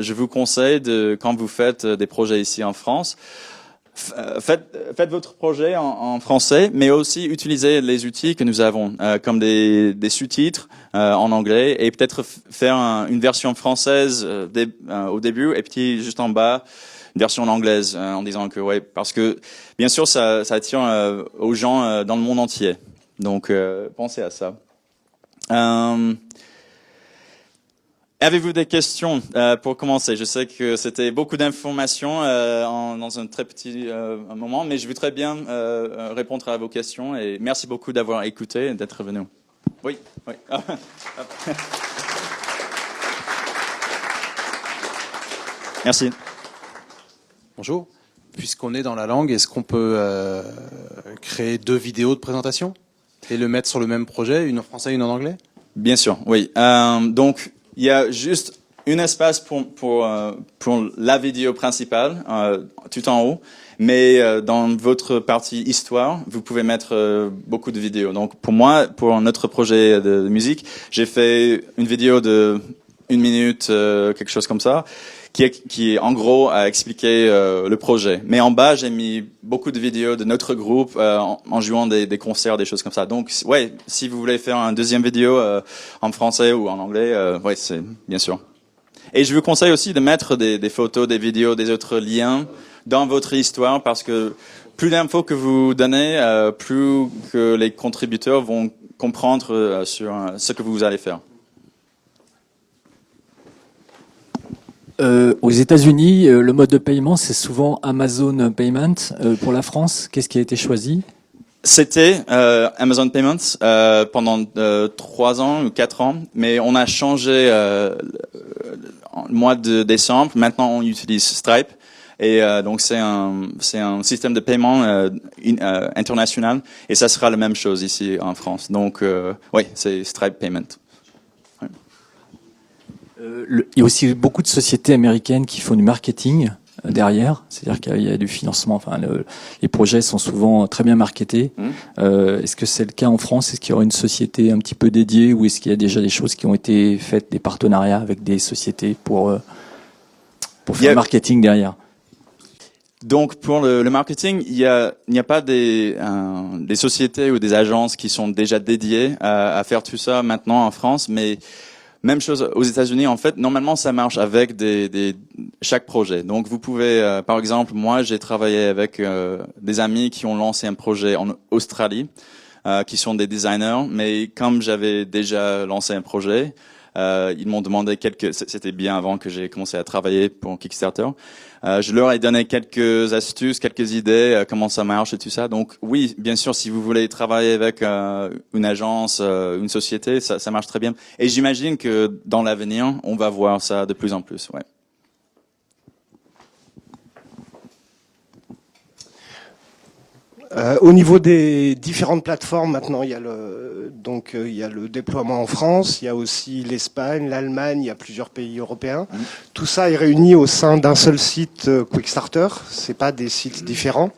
Speaker 2: je vous conseille quand vous faites des projets ici en France, faites votre projet en français, mais aussi utilisez les outils que nous avons, comme des sous-titres en anglais, et peut-être faire une version française au début, et puis juste en bas, une version anglaise, en disant que ouais, parce que bien sûr ça attire aux gens dans le monde entier. Donc pensez à ça. Avez-vous des questions pour commencer? Je sais que c'était beaucoup d'informations dans un très petit moment, mais je voudrais bien répondre à vos questions et merci beaucoup d'avoir écouté et d'être venu. Oui, oui. Merci.
Speaker 3: Bonjour. Puisqu'on est dans la langue, est-ce qu'on peut créer 2 vidéos de présentation et le mettre sur le même projet, une en français et une en anglais?
Speaker 2: Bien sûr, oui. Donc, il y a juste un espace pour la vidéo principale, tout en haut. Mais dans votre partie histoire, vous pouvez mettre beaucoup de vidéos. Donc pour moi, pour notre projet de musique, j'ai fait une vidéo de 1 minute, quelque chose comme ça, qui en gros a expliqué le projet. Mais en bas, j'ai mis beaucoup de vidéos de notre groupe en jouant des concerts, des choses comme ça. Donc, ouais, si vous voulez faire une deuxième vidéo en français ou en anglais, ouais, c'est bien sûr. Et je vous conseille aussi de mettre des photos, des vidéos, des autres liens dans votre histoire, parce que plus d'infos que vous donnez, plus que les contributeurs vont comprendre sur ce que vous allez faire.
Speaker 4: Aux États-Unis, le mode de paiement, c'est souvent Amazon Payment. Pour la France, qu'est-ce qui a été choisi?
Speaker 2: C'était Amazon Payments pendant 3 ans ou 4 ans, mais on a changé en mois de décembre. Maintenant, on utilise Stripe. Et donc c'est un système de paiement international, et ça sera la même chose ici en France. Donc oui, c'est Stripe Payment. Ouais.
Speaker 4: Il y a aussi beaucoup de sociétés américaines qui font du marketing derrière, c'est-à-dire qu'il y a du financement. Enfin, les projets sont souvent très bien marketés. Est-ce que c'est le cas en France? Est-ce qu'il y aura une société un petit peu dédiée, ou est-ce qu'il y a déjà des choses qui ont été faites, des partenariats avec des sociétés pour faire le marketing derrière?
Speaker 2: Donc pour le marketing, il n'y a pas des sociétés ou des agences qui sont déjà dédiées à faire tout ça maintenant en France, mais même chose aux États-Unis. En fait, normalement, ça marche avec chaque projet. Donc vous pouvez, par exemple, moi j'ai travaillé avec des amis qui ont lancé un projet en Australie, qui sont des designers, mais comme j'avais déjà lancé un projet, ils m'ont demandé c'était bien avant que j'ai commencé à travailler pour Kickstarter. Je leur ai donné quelques astuces, quelques idées, comment ça marche et tout ça. Donc oui, bien sûr, si vous voulez travailler avec une agence, une société, ça marche très bien. Et j'imagine que dans l'avenir, on va voir ça de plus en plus. Ouais.
Speaker 5: Au niveau des différentes plateformes, maintenant, il y a le déploiement en France, il y a aussi l'Espagne, l'Allemagne, il y a plusieurs pays européens. Tout ça est réuni au sein d'un seul site Quickstarter. C'est pas des sites différents.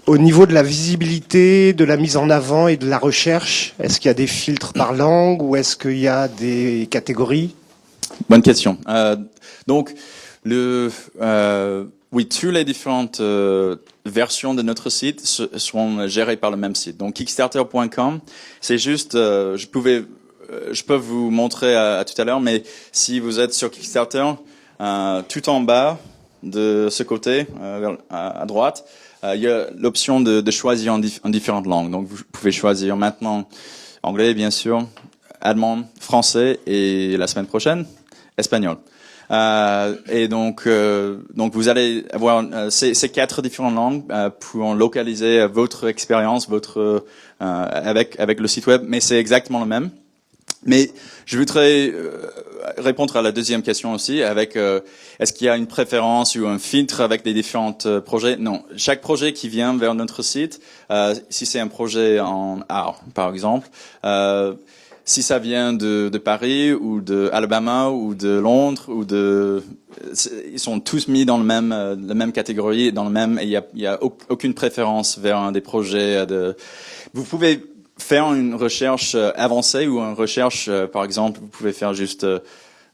Speaker 5: Au niveau de la visibilité, de la mise en avant et de la recherche, est-ce qu'il y a des filtres par langue, ou est-ce qu'il y a des catégories?
Speaker 2: Bonne question. Donc oui, toutes les différentes versions de notre site sont gérées par le même site. Donc Kickstarter.com, c'est juste, je peux vous montrer à tout à l'heure, mais si vous êtes sur Kickstarter, tout en bas de ce côté, à droite, il y a l'option de choisir en différentes langues. Donc vous pouvez choisir maintenant anglais, bien sûr, allemand, français, et la semaine prochaine, espagnol. Et donc vous allez avoir ces 4 différentes langues pour localiser votre expérience, avec le site web, mais c'est exactement le même. Mais je voudrais répondre à la deuxième question aussi, avec est-ce qu'il y a une préférence ou un filtre avec les différents projets? Non, chaque projet qui vient vers notre site, si c'est un projet en art par exemple, si ça vient de Paris ou de Alabama ou de Londres ils sont tous mis dans la même catégorie, dans le même, et il y a aucune préférence vers un des projets vous pouvez faire une recherche avancée ou une recherche, par exemple, vous pouvez faire juste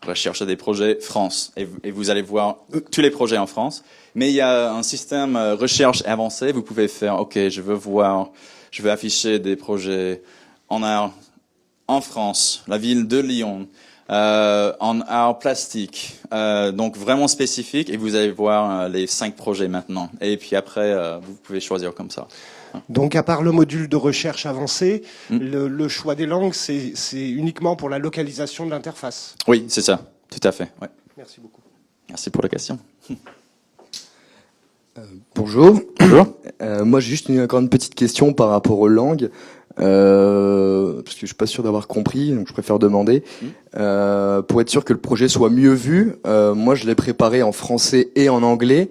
Speaker 2: recherche des projets France, et vous allez voir tous les projets en France. Mais il y a un système recherche avancé, vous pouvez faire, ok, je veux afficher des projets en art en France, la ville de Lyon, en art plastique, donc vraiment spécifique, et vous allez voir les 5 projets maintenant. Et puis après, vous pouvez choisir comme ça.
Speaker 5: Donc, à part le module de recherche avancé, le choix des langues, c'est uniquement pour la localisation de l'interface.
Speaker 2: Oui, c'est ça, tout à fait. Ouais.
Speaker 5: Merci beaucoup.
Speaker 2: Merci pour la question.
Speaker 6: Bonjour.
Speaker 2: Bonjour.
Speaker 6: Moi, j'ai juste encore une petite question par rapport aux langues. Parce que je suis pas sûr d'avoir compris, donc je préfère demander. Pour être sûr que le projet soit mieux vu, moi je l'ai préparé en français et en anglais,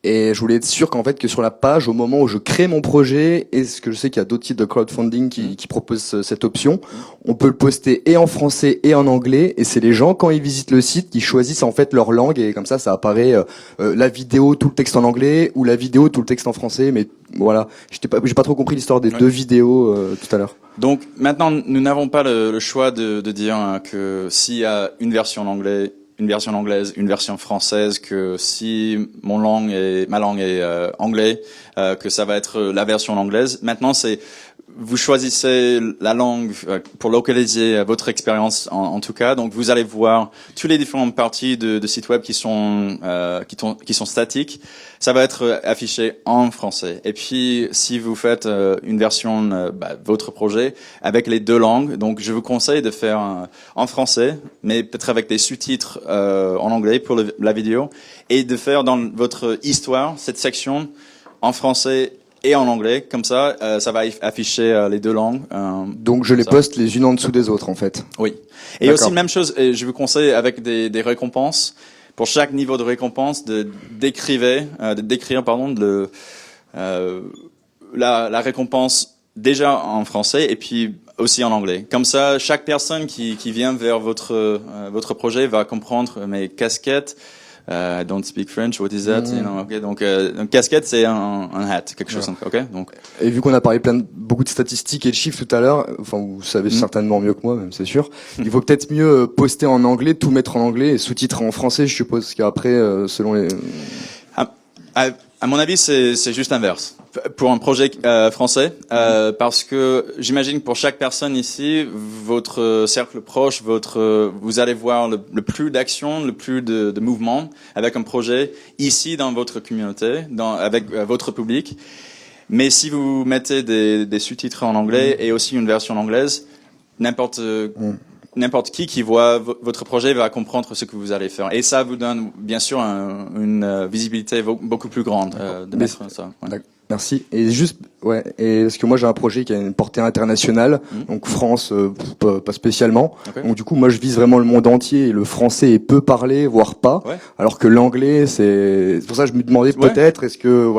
Speaker 6: et je voulais être sûr qu'en fait que sur la page, au moment où je crée mon projet, et ce que je sais qu'il y a d'autres sites de crowdfunding qui proposent cette option, on peut le poster et en français et en anglais, et c'est les gens quand ils visitent le site qui choisissent en fait leur langue, et comme ça apparaît la vidéo tout le texte en anglais ou la vidéo tout le texte en français. Mais voilà, j'ai pas trop compris l'histoire des deux vidéos tout à l'heure.
Speaker 2: Donc maintenant, nous n'avons pas le choix de dire que s'il y a une version en anglais, une version anglaise, une version française, que si ma langue est anglais, que ça va être la version anglaise. Maintenant, vous choisissez la langue pour localiser votre expérience en tout cas. Donc vous allez voir toutes les différentes parties de sites web qui sont statiques. Ça va être affiché en français. Et puis si vous faites une version votre projet avec les deux langues, donc je vous conseille de faire en français, mais peut-être avec des sous-titres en anglais pour la vidéo, et de faire dans votre histoire cette section en français et en anglais, comme ça, ça va afficher les deux langues.
Speaker 6: Donc je les poste les unes en dessous des autres en fait.
Speaker 2: Oui. Et aussi même chose, je vous conseille avec des récompenses. Pour chaque niveau de récompense, de décrire la récompense déjà en français et puis aussi en anglais. Comme ça, chaque personne qui vient vers votre projet va comprendre mes casquettes. I don't speak French. What is that? Okay, donc casquette, c'est un hat, quelque chose. Okay, donc.
Speaker 6: Et vu qu'on a parlé beaucoup de statistiques et de chiffres tout à l'heure, enfin vous savez certainement mieux que moi, même c'est sûr. Il vaut peut-être mieux poster en anglais, tout mettre en anglais et sous-titrer en français, je suppose, parce qu'après, selon les.
Speaker 2: À mon avis, c'est juste inverse. Pour un projet français, parce que j'imagine que pour chaque personne ici, votre cercle proche, vous allez voir le plus d'action, le plus de mouvement avec un projet ici dans votre communauté, avec votre public. Mais si vous mettez des sous-titres en anglais et aussi une version anglaise, n'importe qui voit votre projet va comprendre ce que vous allez faire. Et ça vous donne bien sûr une visibilité beaucoup plus grande de mettre ça. Ouais.
Speaker 6: Merci. Et juste, et parce que moi j'ai un projet qui a une portée internationale, donc France, pas spécialement. Okay. Donc du coup, moi je vise vraiment le monde entier et le français est peu parlé, voire pas. Ouais. Alors que l'anglais, c'est pour ça que je me demandais peut-être, est-ce que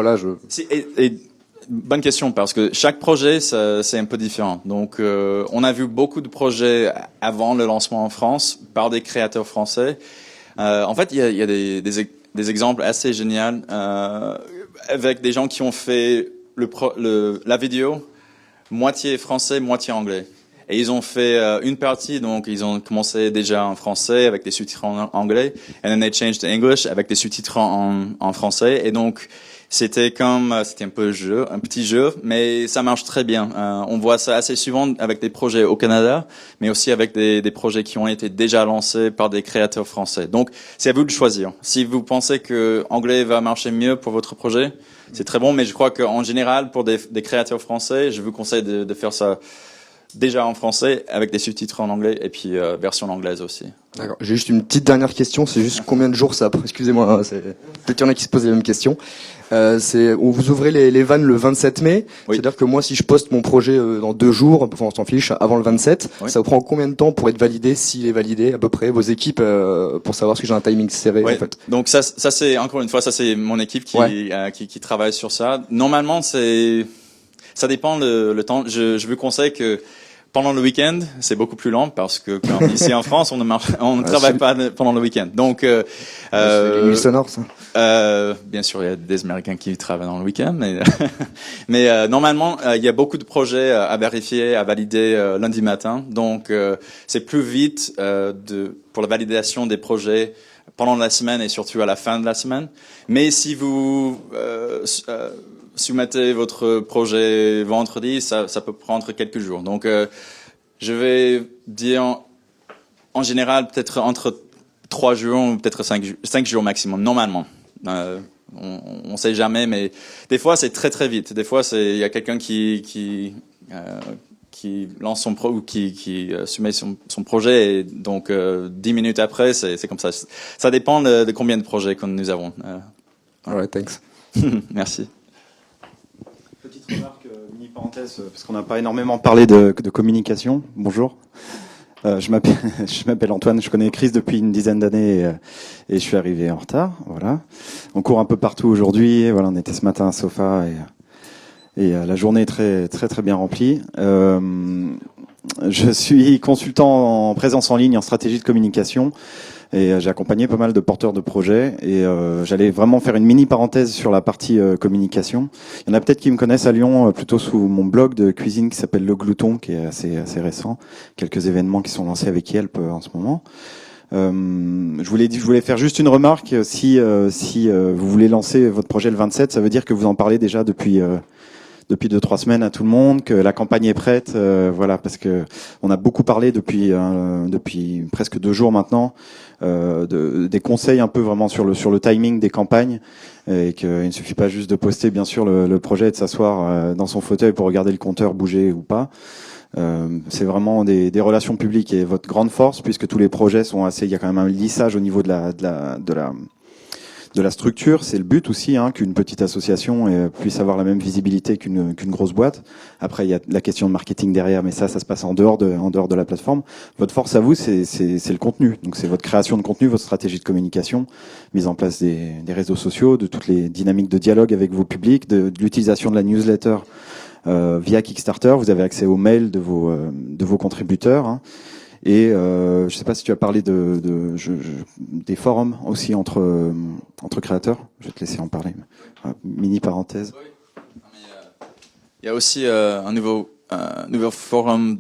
Speaker 2: bonne question, parce que chaque projet, c'est un peu différent. Donc, on a vu beaucoup de projets avant le lancement en France par des créateurs français. En fait, il y a des exemples assez géniaux avec des gens qui ont fait la vidéo moitié français, moitié anglais. Et ils ont fait une partie, donc ils ont commencé déjà en français avec des sous-titres en anglais, and then they changed to English avec des sous-titres en français. Et donc, c'était un petit jeu, mais ça marche très bien. On voit ça assez souvent avec des projets au Canada, mais aussi avec des projets qui ont été déjà lancés par des créateurs français. Donc, c'est à vous de choisir. Si vous pensez que anglais va marcher mieux pour votre projet, c'est très bon, mais je crois qu'en général, pour des créateurs français, je vous conseille de faire ça déjà en français avec des sous-titres en anglais et puis version anglaise aussi.
Speaker 6: D'accord. J'ai juste une petite dernière question, c'est juste combien de jours ça prend? Excusez-moi, peut-être qu'il y en a qui se posent les mêmes questions. Vous ouvrez les vannes le 27 mai, c'est-à-dire que moi si je poste mon projet dans 2 jours, enfin on s'en fiche, avant le 27, ça vous prend combien de temps pour être validé, s'il est validé à peu près, vos équipes, pour savoir si j'ai un timing serré en fait?
Speaker 2: Donc ça c'est encore une fois, ça c'est mon équipe qui travaille sur ça. Normalement ça dépend le temps. Je vous conseille que pendant le week-end, c'est beaucoup plus lent parce que ici en France, on ne travaille pas pendant le week-end. Donc,
Speaker 6: c'est les nuits sonores, ça.
Speaker 2: Bien sûr, il y a des Américains qui travaillent dans le week-end, mais normalement, il y a beaucoup de projets à vérifier, à valider lundi matin. Donc, c'est plus vite pour la validation des projets pendant la semaine et surtout à la fin de la semaine. Mais si vous soumettez votre projet vendredi, ça peut prendre quelques jours. Donc, je vais dire, en général, peut-être entre 3 jours ou peut-être 5 jours maximum, normalement. On sait jamais, mais des fois, c'est très très vite. Des fois, il y a quelqu'un qui lance son qui soumet son projet et donc 10 minutes après, c'est comme ça. Ça dépend de combien de projets que nous avons.
Speaker 6: Alright, thanks.
Speaker 2: Merci.
Speaker 7: Petite remarque, mini parenthèse, parce qu'on n'a pas énormément parlé de communication. Bonjour. Je m'appelle Antoine, je connais Chris depuis une dizaine d'années et je suis arrivé en retard. Voilà. On court un peu partout aujourd'hui. Voilà, on était ce matin à Sofa et la journée est très très très bien remplie. Je suis consultant en présence en ligne en stratégie de communication. Et j'ai accompagné pas mal de porteurs de projets et j'allais vraiment faire une mini parenthèse sur la partie communication. Il y en a peut-être qui me connaissent à Lyon plutôt sous mon blog de cuisine qui s'appelle Le Glouton, qui est assez récent. Quelques événements qui sont lancés avec Yelp en ce moment. Je voulais faire juste une remarque. Si vous voulez lancer votre projet le 27, ça veut dire que vous en parlez déjà depuis 2-3 semaines à tout le monde, que la campagne est prête, voilà, parce que on a beaucoup parlé depuis presque 2 jours maintenant, des conseils un peu vraiment sur le timing des campagnes, et qu'il ne suffit pas juste de poster bien sûr le projet et de s'asseoir dans son fauteuil pour regarder le compteur bouger ou pas. C'est vraiment des relations publiques et votre grande force, puisque tous les projets sont assez, il y a quand même un lissage au niveau de la structure. C'est le but aussi, qu'une petite association puisse avoir la même visibilité qu'une grosse boîte. Après, il y a la question de marketing derrière, mais ça se passe en dehors de la plateforme. Votre force à vous, c'est le contenu. Donc c'est votre création de contenu, votre stratégie de communication, mise en place des réseaux sociaux, de toutes les dynamiques de dialogue avec vos publics, de l'utilisation de la newsletter via Kickstarter. Vous avez accès aux mails de vos contributeurs. Et je ne sais pas si tu as parlé des forums aussi entre créateurs. Je vais te laisser en parler. Mini parenthèse.
Speaker 2: Il y a aussi un nouveau forum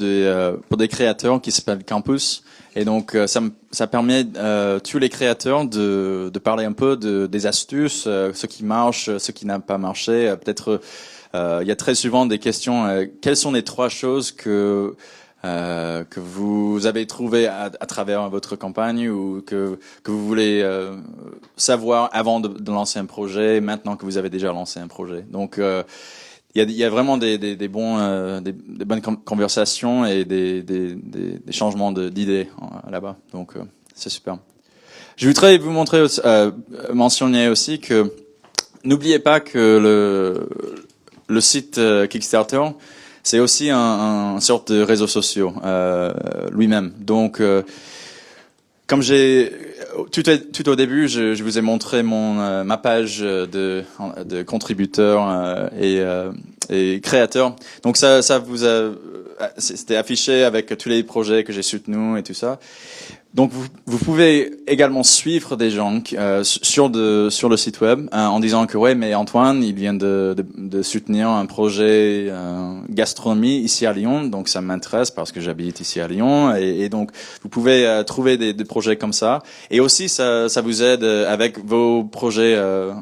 Speaker 2: pour des créateurs qui s'appelle Campus. Et donc ça permet tous les créateurs de parler un peu des astuces, ce qui marche, ce qui n'a pas marché. Peut-être il y a très souvent des questions. Quelles sont les 3 choses que vous avez trouvé à travers votre campagne, ou que vous voulez savoir avant de lancer un projet, maintenant que vous avez déjà lancé un projet. Donc il y a vraiment des bonnes conversations et des changements d'idées là-bas. Donc c'est super. Je voudrais vous montrer mentionner aussi que n'oubliez pas que le site Kickstarter, c'est aussi un sorte de réseau social lui-même. Donc, comme tout au début, je vous ai montré ma page de contributeurs et créateurs. Donc c'était affiché avec tous les projets que j'ai soutenus et tout ça. Donc vous pouvez également suivre des gens sur le site web en disant que ouais, mais Antoine il vient de soutenir un projet gastronomie ici à Lyon, donc ça m'intéresse parce que j'habite ici à Lyon, et donc vous pouvez trouver des projets comme ça, et aussi ça vous aide avec vos projets,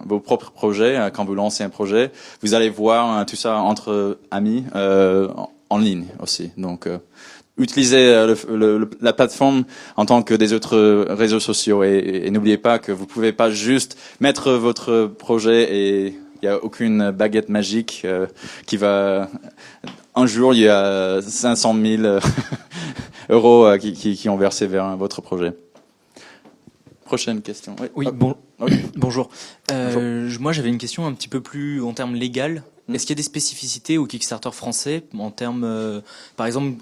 Speaker 2: vos propres projets. Quand vous lancez un projet, vous allez voir tout ça entre amis en ligne aussi. Donc utilisez la plateforme en tant que des autres réseaux sociaux, et n'oubliez pas que vous pouvez pas juste mettre votre projet et il y a aucune baguette magique qui va un jour il y a 500 000 euros qui ont versé vers votre projet. Prochaine question.
Speaker 8: Oui, bonjour. Moi, j'avais une question un petit peu plus en termes légal. Est-ce qu'il y a des spécificités au Kickstarter français en termes, par exemple,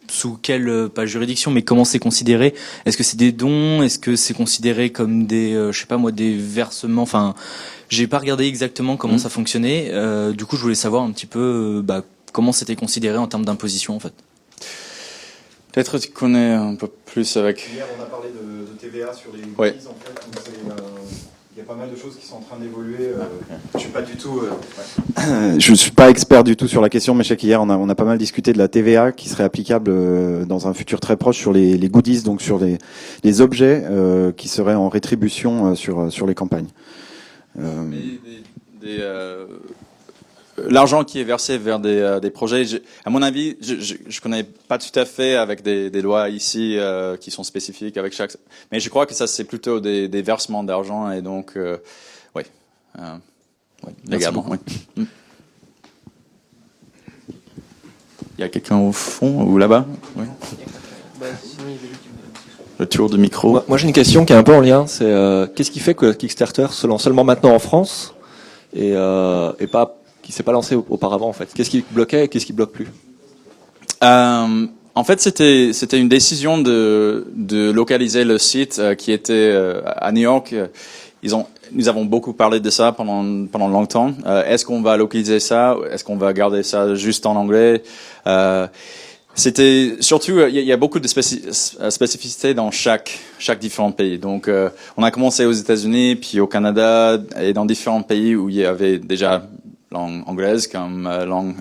Speaker 8: sous quelle, pas juridiction, mais comment c'est considéré? Est-ce que c'est des dons? Est-ce que c'est considéré comme des, je sais pas moi, des versements? Enfin, j'ai pas regardé exactement comment ça fonctionnait. Du coup, je voulais savoir un petit peu comment c'était considéré en termes d'imposition, en fait.
Speaker 2: Peut-être tu connais un peu plus avec...
Speaker 7: Hier, on a parlé de TVA sur les goodies,
Speaker 2: Ouais.
Speaker 7: en fait. Donc il y a pas mal de choses qui sont en train d'évoluer. Je suis pas du tout... je suis pas expert du tout sur la question, mais je sais qu'hier, on a pas mal discuté de la TVA qui serait applicable dans un futur très proche sur les goodies, donc sur les objets qui seraient en rétribution sur les campagnes.
Speaker 2: L'argent qui est versé vers des projets, à mon avis, je connais pas tout à fait avec des lois ici qui sont spécifiques avec chaque, mais je crois que ça c'est plutôt des versements d'argent, et donc ouais, légalement. Oui. Il y a quelqu'un au fond ou là-bas? Oui. Le tour de micro.
Speaker 9: Moi j'ai une question qui est un peu en lien. C'est qu'est-ce qui fait que Kickstarter se lance seulement maintenant en France et pas qui s'est pas lancé auparavant en fait? Qu'est-ce qui bloquait et qu'est-ce qui bloque plus?
Speaker 2: En fait, c'était une décision de localiser le site qui était à New York. Nous avons beaucoup parlé de ça pendant longtemps. Est-ce qu'on va localiser ça? Est-ce qu'on va garder ça juste en anglais? C'était surtout, il y a beaucoup de spécificités dans chaque différent pays. Donc, on a commencé aux États-Unis, puis au Canada, et dans différents pays où il y avait déjà langue anglaise comme langue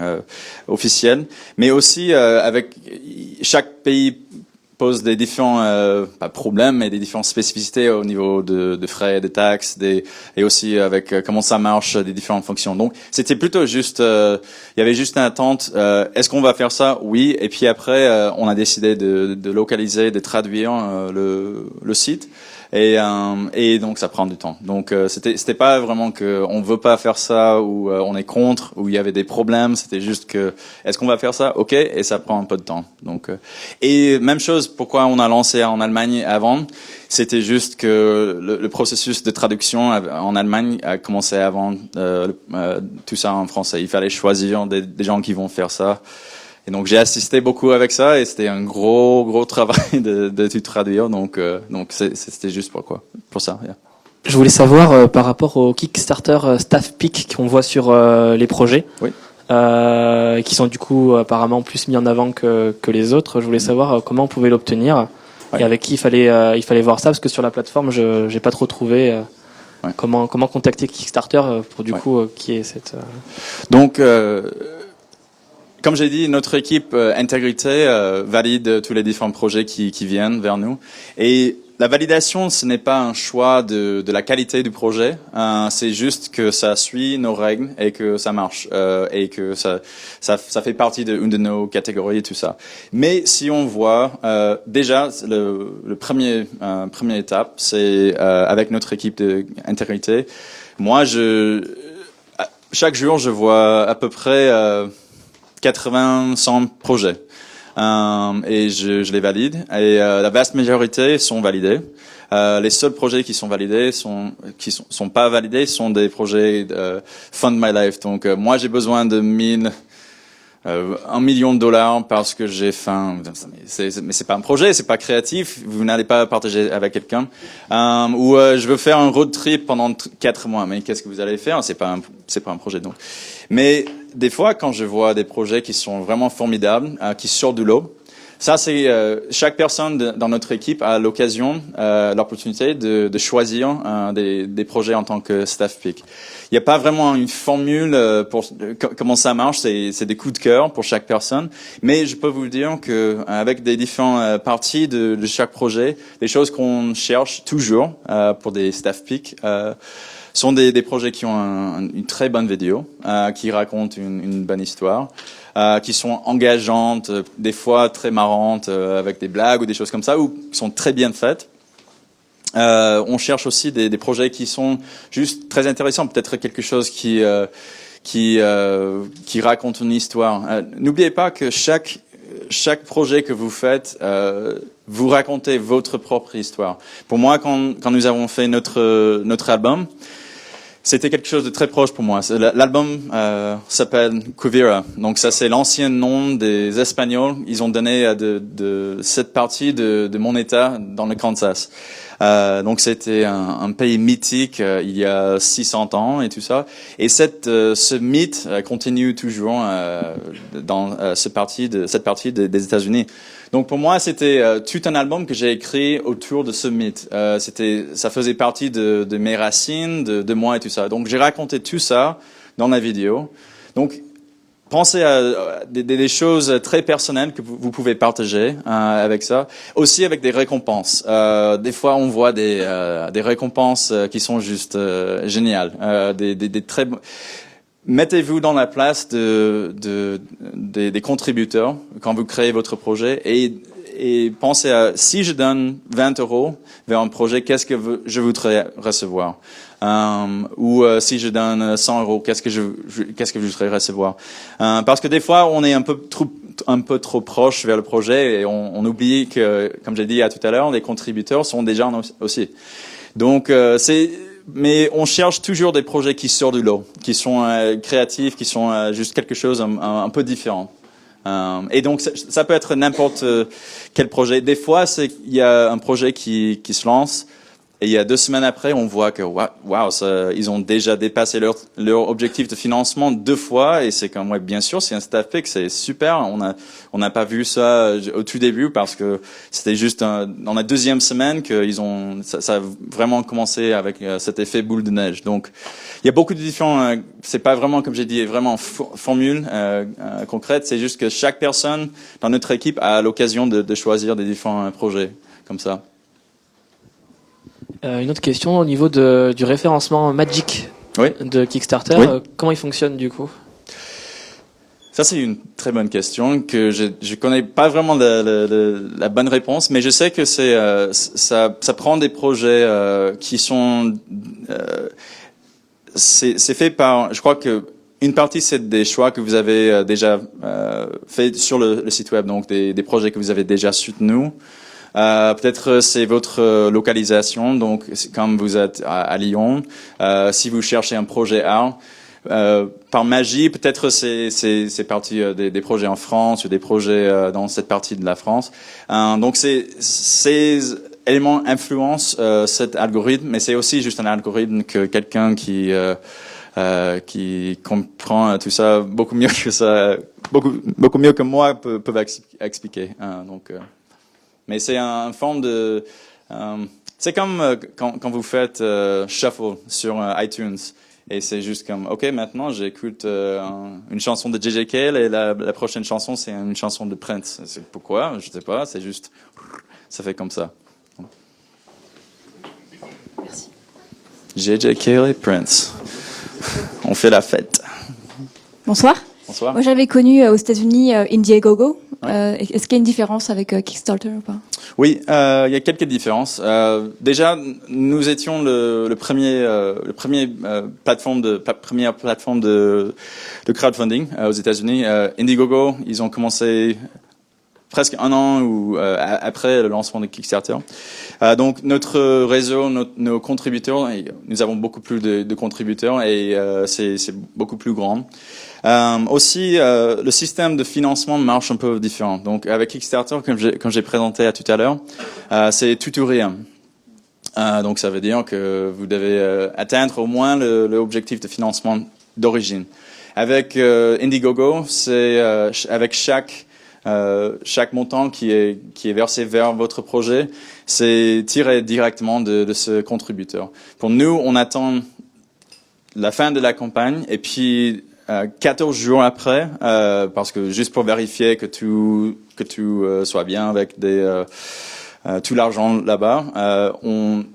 Speaker 2: officielle, mais aussi avec chaque pays pose des différents pas problèmes, mais des différentes spécificités au niveau de frais, de taxes, et aussi avec comment ça marche, des différentes fonctions. Donc c'était plutôt juste, il y avait juste une attente. Est-ce qu'on va faire ça? Oui. Et puis après, on a décidé de localiser, de traduire le site. Et donc ça prend du temps. Donc c'était pas vraiment que on veut pas faire ça ou on est contre ou il y avait des problèmes. C'était juste que est-ce qu'on va faire ça? Ok, et ça prend un peu de temps. Donc et même chose. Pourquoi on a lancé en Allemagne avant? C'était juste que le processus de traduction en Allemagne a commencé avant tout ça en français. Il fallait choisir des gens qui vont faire ça. Et donc j'ai assisté beaucoup avec ça et c'était un gros travail de tout traduire. Donc c'était juste pour ça. Yeah.
Speaker 10: Je voulais savoir par rapport au Kickstarter Staff Pick qu'on voit sur les projets,
Speaker 2: oui.
Speaker 10: Qui sont du coup apparemment plus mis en avant que les autres. Je voulais savoir comment on pouvait l'obtenir et avec qui il fallait voir ça, parce que sur la plateforme j'ai pas trop trouvé. Comment contacter Kickstarter pour du coup qui est cette.
Speaker 2: Donc comme j'ai dit, notre équipe intégrité valide tous les différents projets qui viennent vers nous. Et la validation, ce n'est pas un choix de la qualité du projet. C'est juste que ça suit nos règles et que ça marche et que ça fait partie d'une de nos catégories et tout ça. Mais si on voit déjà le première étape, c'est avec notre équipe d'intégrité. Moi, chaque jour, je vois à peu près 80-100 projets et je les valide et la vaste majorité sont validés. Les seuls projets qui sont validés sont pas validés sont des projets Fund My Life. Donc moi j'ai besoin de $1 million parce que j'ai faim. Mais c'est pas un projet, c'est pas créatif. Vous n'allez pas partager avec quelqu'un. Ou je veux faire un road trip pendant 4 mois. Mais qu'est-ce que vous allez faire? C'est pas un projet. Donc, mais des fois, quand je vois des projets qui sont vraiment formidables, qui sortent du lot, ça c'est chaque personne dans notre équipe a l'occasion, l'opportunité de choisir des projets en tant que staff pick. Il n'y a pas vraiment une formule pour comment ça marche. C'est des coups de cœur pour chaque personne. Mais je peux vous dire que avec des différentes parties de chaque projet, les choses qu'on cherche toujours pour des staff pick sont des projets qui ont une très bonne vidéo, qui racontent une bonne histoire, qui sont engageantes, des fois très marrantes, avec des blagues ou des choses comme ça, ou qui sont très bien faites. On cherche aussi des projets qui sont juste très intéressants, peut-être quelque chose qui raconte une histoire. N'oubliez pas que chaque projet que vous faites, vous racontez votre propre histoire. Pour moi, quand nous avons fait notre album, c'était quelque chose de très proche pour moi. L'album s'appelle Quivira. Donc ça, c'est l'ancien nom des Espagnols. Ils ont donné de cette partie de mon État dans le Kansas. Donc c'était un pays mythique il y a 600 ans et tout ça. Et ce mythe continue toujours dans cette partie des États-Unis. Donc pour moi, c'était tout un album que j'ai écrit autour de ce mythe. Ça faisait partie de mes racines, de moi et tout ça. Donc j'ai raconté tout ça dans la vidéo. Donc pensez à des choses très personnelles que vous pouvez partager avec ça. Aussi avec des récompenses. Des fois, on voit des récompenses qui sont juste géniales. Des très Mettez-vous dans la place des contributeurs quand vous créez votre projet et pensez à si je donne 20 € vers un projet, qu'est-ce que je voudrais recevoir, ou si je donne 100 €, qu'est-ce que je voudrais recevoir, parce que des fois on est un peu trop proche vers le projet et on oublie que, comme j'ai dit tout à l'heure, les contributeurs sont des gens aussi. Donc mais on cherche toujours des projets qui sortent du lot, qui sont créatifs, qui sont juste quelque chose un peu différent. Et donc ça peut être n'importe quel projet. Des fois, il y a un projet qui se lance Et il y a 2 semaines après, on voit que ils ont déjà dépassé leur objectif de financement 2 fois. Et c'est comme, ouais, bien sûr, c'est un staff pick, c'est super. On n'a pas vu ça au tout début parce que c'était juste dans la 2e semaine que ça a vraiment commencé avec cet effet boule de neige. Donc, il y a beaucoup de différents. C'est pas vraiment, comme j'ai dit, vraiment formule concrète. C'est juste que chaque personne dans notre équipe a l'occasion de choisir des différents projets comme ça.
Speaker 10: Une autre question au niveau du référencement Magic de Kickstarter.
Speaker 2: Oui.
Speaker 10: Comment il fonctionne du coup?
Speaker 2: Ça, c'est une très bonne question que je connais pas vraiment la bonne réponse, mais je sais que ça prend des projets qui sont c'est fait par, je crois que une partie c'est des choix que vous avez déjà fait sur le site web, donc des projets que vous avez déjà soutenus. Peut-être c'est votre localisation, donc comme vous êtes à Lyon, si vous cherchez un projet art, par magie, peut-être c'est parti des projets en France ou des projets dans cette partie de la France. Donc ces éléments influencent cet algorithme, mais c'est aussi juste un algorithme que quelqu'un qui comprend tout ça beaucoup mieux que ça, beaucoup mieux que moi peut expliquer. Mais c'est une forme de... c'est comme quand vous faites shuffle sur iTunes. Et c'est juste comme, OK, maintenant j'écoute une chanson de J.J. Cale et la prochaine chanson, c'est une chanson de Prince. C'est pourquoi? Je sais pas, c'est juste... Ça fait comme ça.
Speaker 11: Merci.
Speaker 2: J.J. Cale et Prince. On fait la fête.
Speaker 11: Bonsoir.
Speaker 2: Bonsoir.
Speaker 11: Moi, j'avais connu aux États-Unis Indiegogo. Est-ce qu'il y a une différence avec Kickstarter ou pas?
Speaker 2: Oui, il y a quelques différences. Déjà, nous étions le premier première plateforme de crowdfunding aux États-Unis. Indiegogo, ils ont commencé presque 1 an ou après le lancement de Kickstarter. Donc notre réseau, nos contributeurs, nous avons beaucoup plus de contributeurs et c'est beaucoup plus grand. Aussi, le système de financement marche un peu différent. Donc avec Kickstarter, comme j'ai présenté tout à l'heure, c'est tout ou rien. Donc ça veut dire que vous devez atteindre au moins l'objectif de financement d'origine. Avec Indiegogo, c'est avec chaque montant qui est versé vers votre projet, c'est tiré directement de ce contributeur. Pour nous, on attend la fin de la campagne et puis 14 jours après, parce que juste pour vérifier que tout soit bien avec tout l'argent là-bas,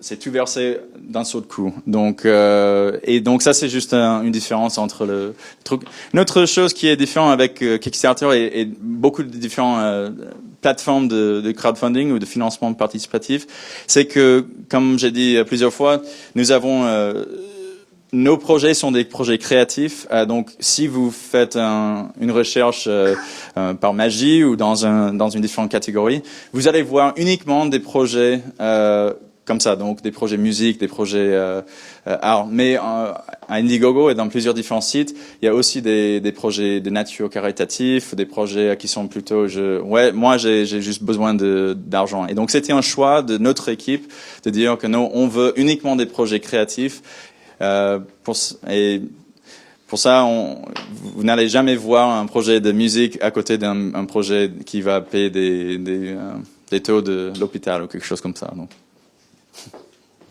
Speaker 2: c'est tout versé d'un seul coup. Donc ça c'est juste une différence entre le truc. Une autre chose qui est différente avec Kickstarter et beaucoup de différentes plateformes de crowdfunding ou de financement participatif, c'est que, comme j'ai dit plusieurs fois, nous avons nos projets sont des projets créatifs, donc si vous faites une recherche par magie ou dans une différente catégorie, vous allez voir uniquement des projets comme ça, donc des projets musique, des projets art. Mais à Indiegogo et dans plusieurs différents sites, il y a aussi des projets de nature caritatif, des projets qui sont plutôt moi j'ai juste besoin d'argent. Et donc c'était un choix de notre équipe de dire que nous on veut uniquement des projets créatifs. Pour ça, vous n'allez jamais voir un projet de musique à côté d'un projet qui va payer des taux de l'hôpital ou quelque chose comme ça. Donc.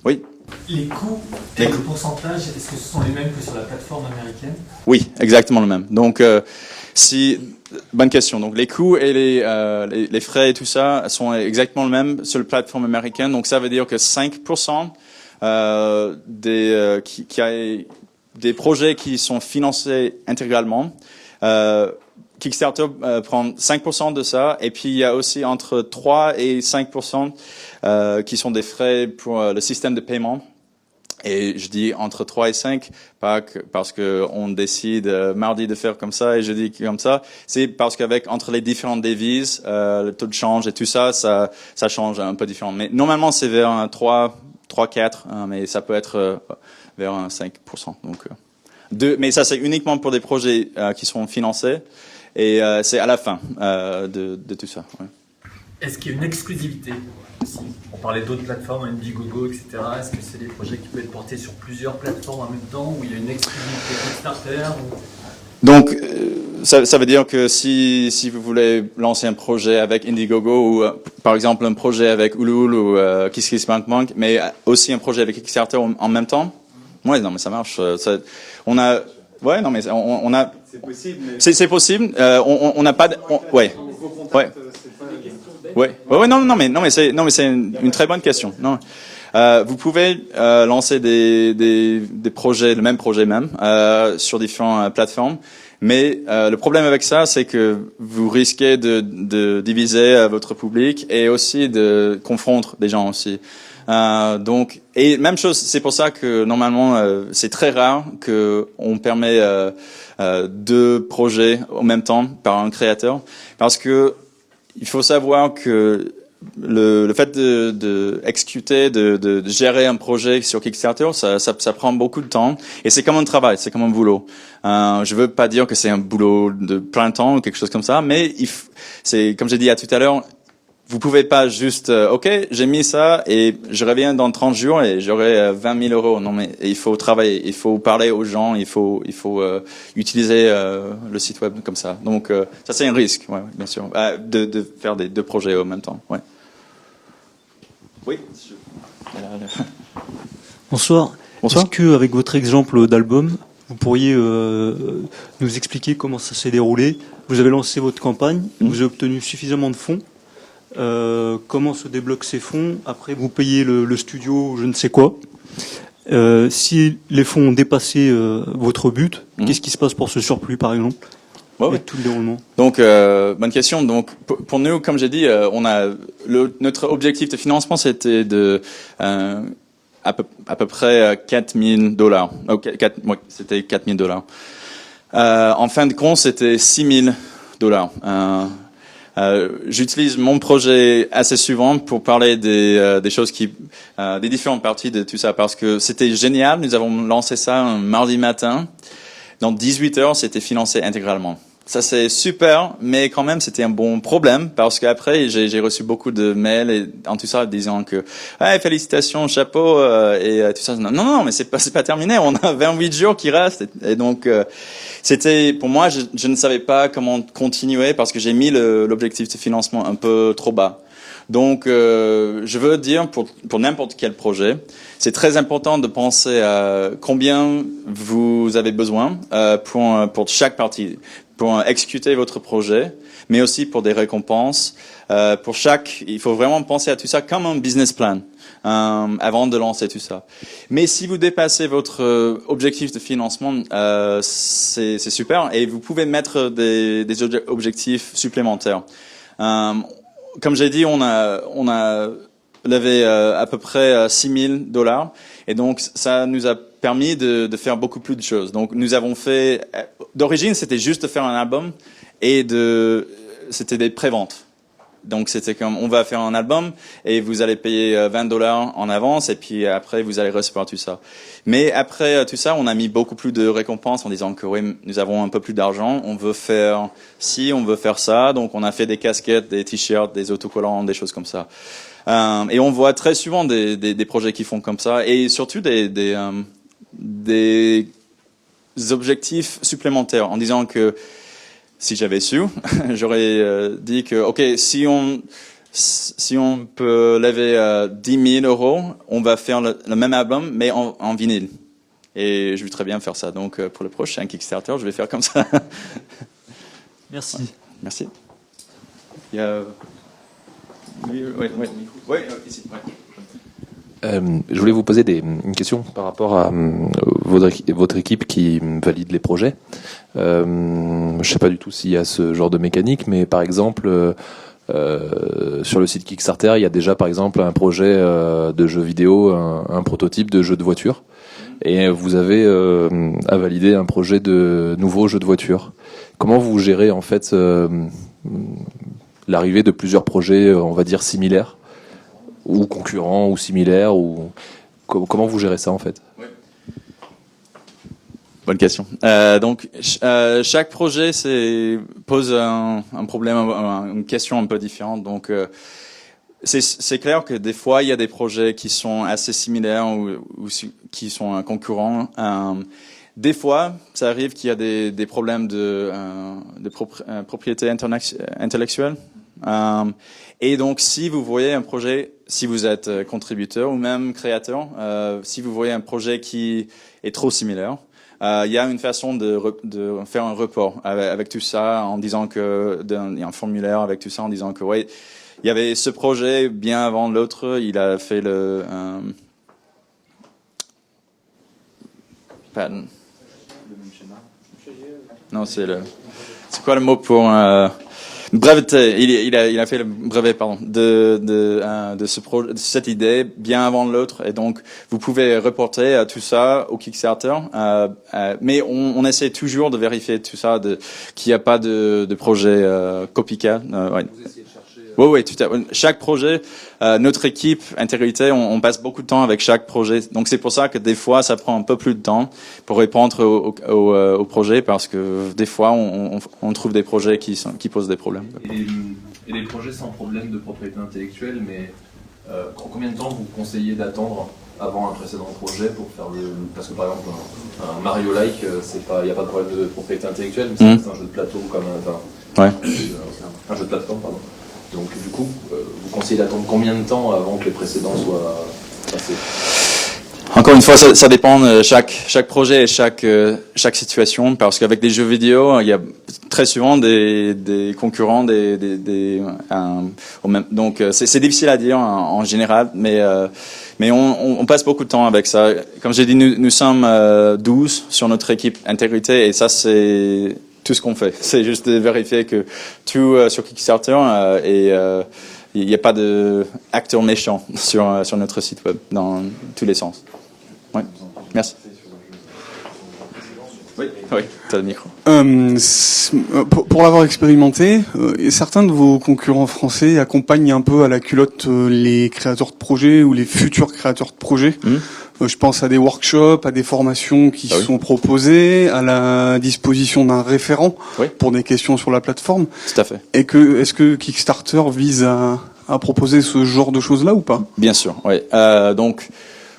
Speaker 2: Oui.
Speaker 12: Les coûts et le pourcentage, est-ce que ce sont les mêmes que sur la plateforme américaine?
Speaker 2: Oui, exactement le même. Donc, bonne question. Donc, les coûts et les frais et tout ça sont exactement le même sur la plateforme américaine. Donc, ça veut dire que 5% des projets qui sont financés intégralement. Kickstarter prend 5% de ça, et puis il y a aussi entre 3 et 5% qui sont des frais pour le système de paiement. Et je dis entre 3 et 5, pas parce que on décide mardi de faire comme ça et jeudi comme ça. C'est parce qu'avec entre les différentes devises, le taux de change et tout ça, ça change un peu différent. Mais normalement, c'est vers un 3-4, mais ça peut être vers un 5%. Donc, mais ça, c'est uniquement pour des projets qui sont financés, et c'est à la fin de tout ça. Ouais.
Speaker 12: est-ce qu'il y a une exclusivité aussi? On parlait d'autres plateformes, Indiegogo, etc. Est-ce que c'est des projets qui peuvent être portés sur plusieurs plateformes en même temps, où il y a une exclusivité Kickstarter ou...
Speaker 2: Donc, ça veut dire que si vous voulez lancer un projet avec Indiegogo ou par exemple un projet avec Ulule ou KissKissBankBank, mais aussi un projet avec Kickstarter en même temps, ouais, non mais ça marche. On a, ouais, non mais on a.
Speaker 7: C'est possible. Mais...
Speaker 2: C'est possible. On n'a pas. Ouais. Ouais. Ouais, non mais c'est une très bonne question. Non. Vous pouvez lancer des projets, le même projet même, sur différentes plateformes, mais le problème avec ça, c'est que vous risquez de diviser votre public et aussi de confondre des gens aussi. Donc, et même chose, c'est pour ça que normalement, c'est très rare que on permet deux projets en même temps par un créateur, parce que il faut savoir que le fait de exécuter, de gérer un projet sur Kickstarter, ça prend beaucoup de temps et c'est comme un travail, c'est comme un boulot. Je veux pas dire que c'est un boulot de plein temps ou quelque chose comme ça, mais c'est comme j'ai dit tout à l'heure, vous pouvez pas juste ok, j'ai mis ça et je reviens dans 30 jours et j'aurai 20 000 euros. Non mais il faut travailler, il faut parler aux gens, il faut utiliser le site web comme ça. Donc ça c'est un risque, ouais, bien sûr, de faire deux projets en même temps. Ouais. Oui.
Speaker 13: Bonsoir. Est-ce que avec votre exemple d'album, vous pourriez nous expliquer comment ça s'est déroulé? Vous avez lancé votre campagne, vous avez obtenu suffisamment de fonds. Comment se débloquent ces fonds? Après, vous payez le studio, je ne sais quoi. Si les fonds ont dépassé votre but, qu'est-ce qui se passe pour ce surplus, par exemple?
Speaker 2: Ouais.
Speaker 13: Et tout le déroulement.
Speaker 2: Donc, bonne question. Donc, pour nous, comme j'ai dit, notre objectif de financement, c'était à peu près $4 000. Ouais, c'était $4 000. En fin de compte, c'était $6 000. J'utilise mon projet assez souvent pour parler des choses des différentes parties de tout ça, parce que c'était génial. Nous avons lancé ça un mardi matin. Dans 18 heures, c'était financé intégralement. Ça, c'est super, mais quand même, c'était un bon problème, parce qu'après, j'ai reçu beaucoup de mails et en tout ça, disant que, hey, félicitations, chapeau, et tout ça. Non, mais c'est pas terminé. On a 28 jours qui restent. Et donc, c'était, pour moi, je ne savais pas comment continuer, parce que j'ai mis l'objectif de financement un peu trop bas. Donc, je veux dire, pour n'importe quel projet, c'est très important de penser à combien vous avez besoin pour chaque partie, pour exécuter votre projet, mais aussi pour des récompenses. Il faut vraiment penser à tout ça comme un business plan avant de lancer tout ça. Mais si vous dépassez votre objectif de financement, c'est super, et vous pouvez mettre des objectifs supplémentaires. Comme j'ai dit, on a levé à peu près $6 000, et donc ça nous a permis de faire beaucoup plus de choses. Donc nous avons fait, d'origine c'était juste de faire un album, et c'était des préventes. Donc c'était comme, on va faire un album et vous allez payer $20 en avance, et puis après vous allez recevoir tout ça. Mais après tout ça, on a mis beaucoup plus de récompenses en disant que oui, nous avons un peu plus d'argent, on veut faire on veut faire ça. Donc on a fait des casquettes, des t-shirts, des autocollants, des choses comme ça. Et on voit très souvent des projets qui font comme ça, et surtout des objectifs supplémentaires, en disant que si j'avais su, j'aurais dit que ok, si on peut lever 10 000 euros, on va faire le même album mais en vinyle. Et je veux très bien faire ça. Donc pour le prochain Kickstarter, je vais faire comme ça.
Speaker 13: Merci.
Speaker 2: Ouais. Merci. Il y a... Oui, ici. Ouais.
Speaker 14: Je voulais vous poser une question par rapport à votre équipe qui valide les projets. Je ne sais pas du tout s'il y a ce genre de mécanique, mais par exemple, sur le site Kickstarter, il y a déjà par exemple un projet de jeu vidéo, un prototype de jeu de voiture, et vous avez à valider un projet de nouveau jeu de voiture. Comment vous gérez en fait l'arrivée de plusieurs projets, on va dire similaires, ou concurrents, ou similaires, ou comment vous gérez ça en fait?
Speaker 2: Bonne question. Donc, chaque projet pose un problème, une question un peu différente. Donc, c'est clair que des fois, il y a des projets qui sont assez similaires ou qui sont concurrents. Des fois, ça arrive qu'il y a des problèmes de propriété intellectuelle. Et donc, si vous voyez un projet, si vous êtes contributeur ou même créateur, si vous voyez un projet qui est trop similaire, il y a une façon de faire un report avec tout ça, en disant que il y a un formulaire avec tout ça, en disant que ouais, il y avait ce projet bien avant l'autre, il a fait le patent. Non, c'est quoi le mot pour breveté. Il a fait le brevet, pardon, de cette idée bien avant l'autre, et donc vous pouvez reporter tout ça au Kickstarter, mais on essaie toujours de vérifier tout ça, qu'il n'y a pas de projet copycat. Ouais. Vous essayez de chercher. Oui, tout à fait. Chaque projet, notre équipe intégrité, on passe beaucoup de temps avec chaque projet, donc c'est pour ça que des fois ça prend un peu plus de temps pour répondre au projet, parce que des fois on trouve des projets qui posent des problèmes.
Speaker 14: Et les projets sans problème de propriété intellectuelle, mais combien de temps vous conseillez d'attendre avant un précédent projet pour faire parce que par exemple un Mario-like, il n'y a pas de problème de propriété intellectuelle, mais c'est un jeu de plateau comme un jeu de plateforme, pardon. Donc du coup, vous conseillez d'attendre combien de temps avant que les précédents soient passés?
Speaker 2: Encore une fois, ça dépend de chaque projet et chaque situation, parce qu'avec des jeux vidéo, il y a très souvent des concurrents, donc c'est difficile à dire en général, mais on passe beaucoup de temps avec ça. Comme j'ai dit, nous sommes 12 sur notre équipe intégrité, et ça c'est tout ce qu'on fait. C'est juste de vérifier que tout sur Kickstarter et il n'y a pas d'acteurs méchants sur notre site web dans tous les sens. Oui, merci. Oui, tu as le micro.
Speaker 15: Pour l'avoir expérimenté, certains de vos concurrents français accompagnent un peu à la culotte les créateurs de projets ou les futurs créateurs de projets. Je pense à des workshops, à des formations qui sont proposées, à la disposition d'un référent pour des questions sur la plateforme.
Speaker 2: Tout à fait.
Speaker 15: Et est-ce que Kickstarter vise à proposer ce genre de choses-là ou pas?
Speaker 2: Bien sûr, oui. Donc,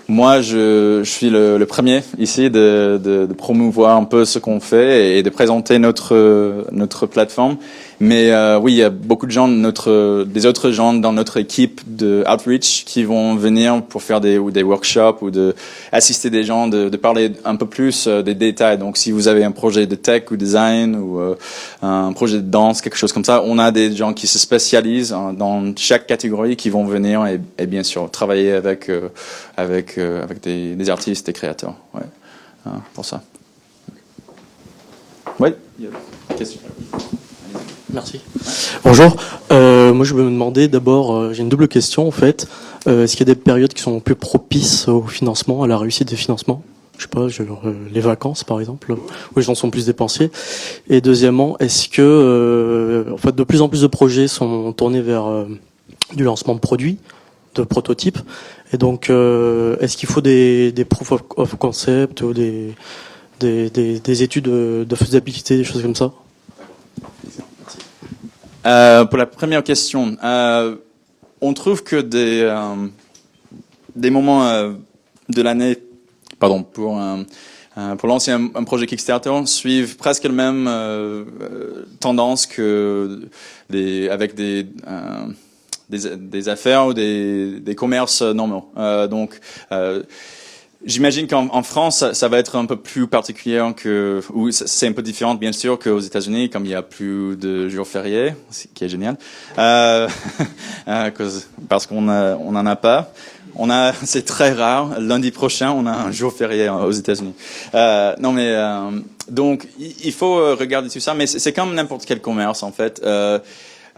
Speaker 2: moi, je suis le premier ici de promouvoir un peu ce qu'on fait et de présenter notre plateforme. Mais oui, il y a beaucoup de gens des autres gens dans notre équipe de outreach qui vont venir pour faire des workshops ou assister des gens, de parler un peu plus des détails. Donc, si vous avez un projet de tech ou design ou un projet de danse, quelque chose comme ça, on a des gens qui se spécialisent dans chaque catégorie qui vont venir et bien sûr travailler avec des artistes, des créateurs. Ouais, pour ça. Oui. Il y a une question.
Speaker 16: Merci. Bonjour. Moi, je me demandais d'abord, j'ai une double question en fait. Est-ce qu'il y a des périodes qui sont plus propices au financement, à la réussite des financements? Je sais pas, les vacances par exemple, où les gens sont plus dépensiers. Et deuxièmement, est-ce que, en fait, de plus en plus de projets sont tournés vers du lancement de produits, de prototypes. Et donc, est-ce qu'il faut des proof of concept ou des études de faisabilité, des choses comme ça?
Speaker 2: Pour la première question, on trouve que des moments de l'année, pour lancer un projet Kickstarter, suivent presque la même tendance que avec des affaires ou des commerces normaux. Donc, j'imagine qu'en France, ça va être un peu plus particulier ou c'est un peu différent, bien sûr, qu'aux États-Unis, comme il y a plus de jours fériés, ce qui est génial, parce qu'on en a pas. C'est très rare. Lundi prochain, on a un jour férié aux États-Unis. Donc, il faut regarder tout ça, mais c'est comme n'importe quel commerce, en fait.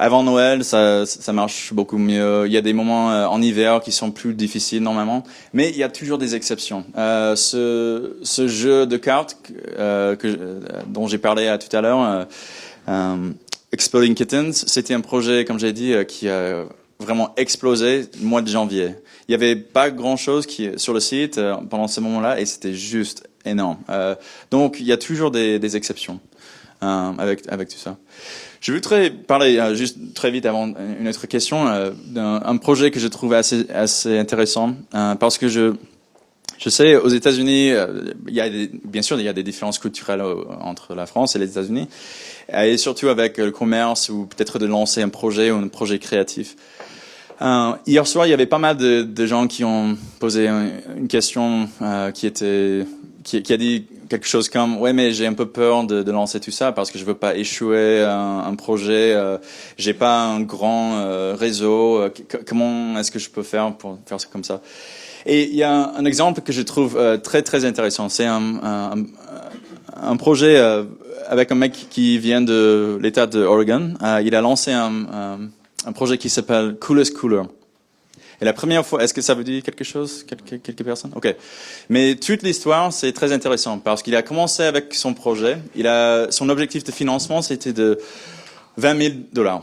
Speaker 2: Avant Noël, ça marche beaucoup mieux. Il y a des moments en hiver qui sont plus difficiles normalement, mais il y a toujours des exceptions. Ce jeu de cartes dont j'ai parlé tout à l'heure, Exploding Kittens, c'était un projet, comme j'ai dit, qui a vraiment explosé le mois de janvier. Il y avait pas grand-chose sur le site pendant ce moment-là, et c'était juste énorme. Donc il y a toujours des exceptions avec tout ça. Je voudrais parler juste très vite avant une autre question d'un projet que je trouve assez intéressant parce que je sais aux États-Unis bien sûr il y a des différences culturelles entre la France et les États-Unis et surtout avec le commerce ou peut-être de lancer un projet ou un projet créatif. Hier soir, il y avait pas mal de gens qui ont posé une question qui a dit quelque chose comme ouais mais j'ai un peu peur de lancer tout ça parce que je veux pas échouer un projet, j'ai pas un grand réseau, comment est-ce que je peux faire pour faire ça comme ça? Et il y a un exemple que je trouve très très intéressant, c'est un projet avec un mec qui vient de l'État de Oregon. Il a lancé un projet qui s'appelle Coolest Cooler. Et la première fois, est-ce que ça vous dit quelque chose, quelques personnes? Ok. Mais toute l'histoire, c'est très intéressant parce qu'il a commencé avec son projet. Son objectif de financement, c'était de $20,000.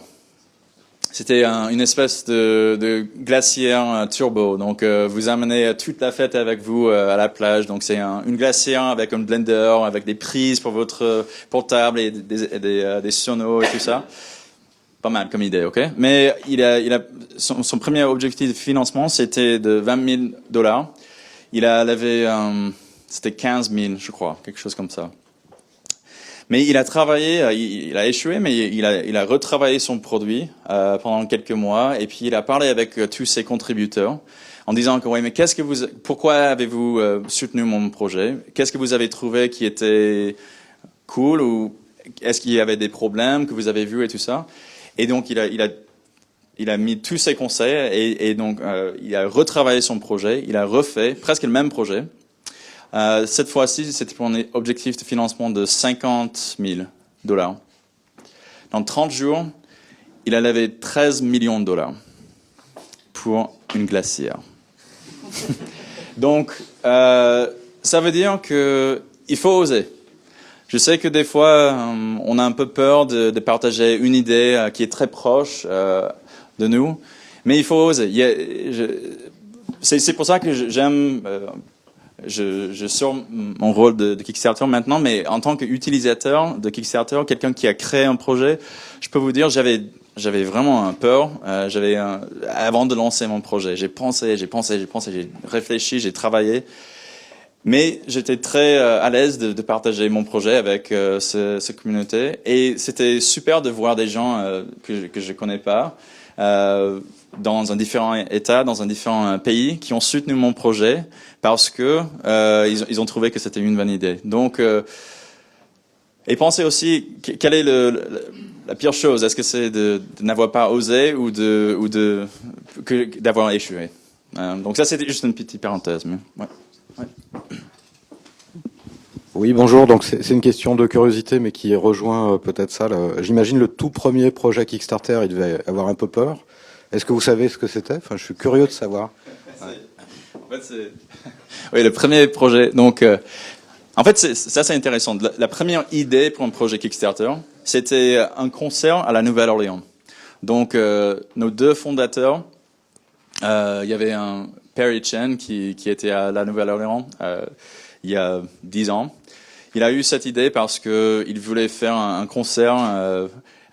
Speaker 2: C'était une espèce de glacière turbo. Donc, vous amenez toute la fête avec vous à la plage. Donc, c'est une glacière avec un blender, avec des prises pour votre portable et des sonos et tout ça. Pas mal comme idée, ok? Mais son premier objectif de financement, c'était de $20,000. Il a levé, c'était 15 000, je crois, quelque chose comme ça. Mais il a travaillé, il a échoué, mais il a retravaillé son produit pendant quelques mois, et puis il a parlé avec tous ses contributeurs en disant que oui, mais pourquoi avez-vous soutenu mon projet? Qu'est-ce que vous avez trouvé qui était cool, ou est-ce qu'il y avait des problèmes que vous avez vus et tout ça? Et donc il a mis tous ses conseils et donc il a retravaillé son projet, il a refait presque le même projet. Cette fois-ci, c'était pour un objectif de financement de $50,000. Dans 30 jours, il a levé $13 millions pour une glacière. Donc, ça veut dire que il faut oser. Je sais que des fois, on a un peu peur de partager une idée qui est très proche de nous, mais il faut oser. C'est pour ça que j'aime... Je sors mon rôle de Kickstarter maintenant, mais en tant qu'utilisateur de Kickstarter, quelqu'un qui a créé un projet, je peux vous dire, j'avais vraiment peur. Avant de lancer mon projet, j'ai pensé, j'ai réfléchi, j'ai travaillé. Mais j'étais très à l'aise de partager mon projet avec cette communauté. Et c'était super de voir des gens que je connais pas, dans un différent état, dans un différent pays, qui ont soutenu mon projet parce que ils ont trouvé que c'était une bonne idée. Donc, et pensez aussi, quelle est la pire chose? Est-ce que c'est de n'avoir pas osé ou d'avoir échoué? Donc ça, c'était juste une petite parenthèse. Mais, ouais. Ouais.
Speaker 7: Oui, bonjour. Donc c'est une question de curiosité, mais qui rejoint peut-être ça. J'imagine le tout premier projet Kickstarter, il devait avoir un peu peur. Est-ce que vous savez ce que c'était? Enfin, je suis curieux de savoir.
Speaker 2: En fait, c'est oui, le premier projet. Donc, en fait, ça c'est intéressant. La première idée pour un projet Kickstarter, c'était un concert à la Nouvelle-Orléans. Donc, nos deux fondateurs, il y avait un Perry Chen qui était à la Nouvelle-Orléans il y a 10 ans. Il a eu cette idée parce que il voulait faire un concert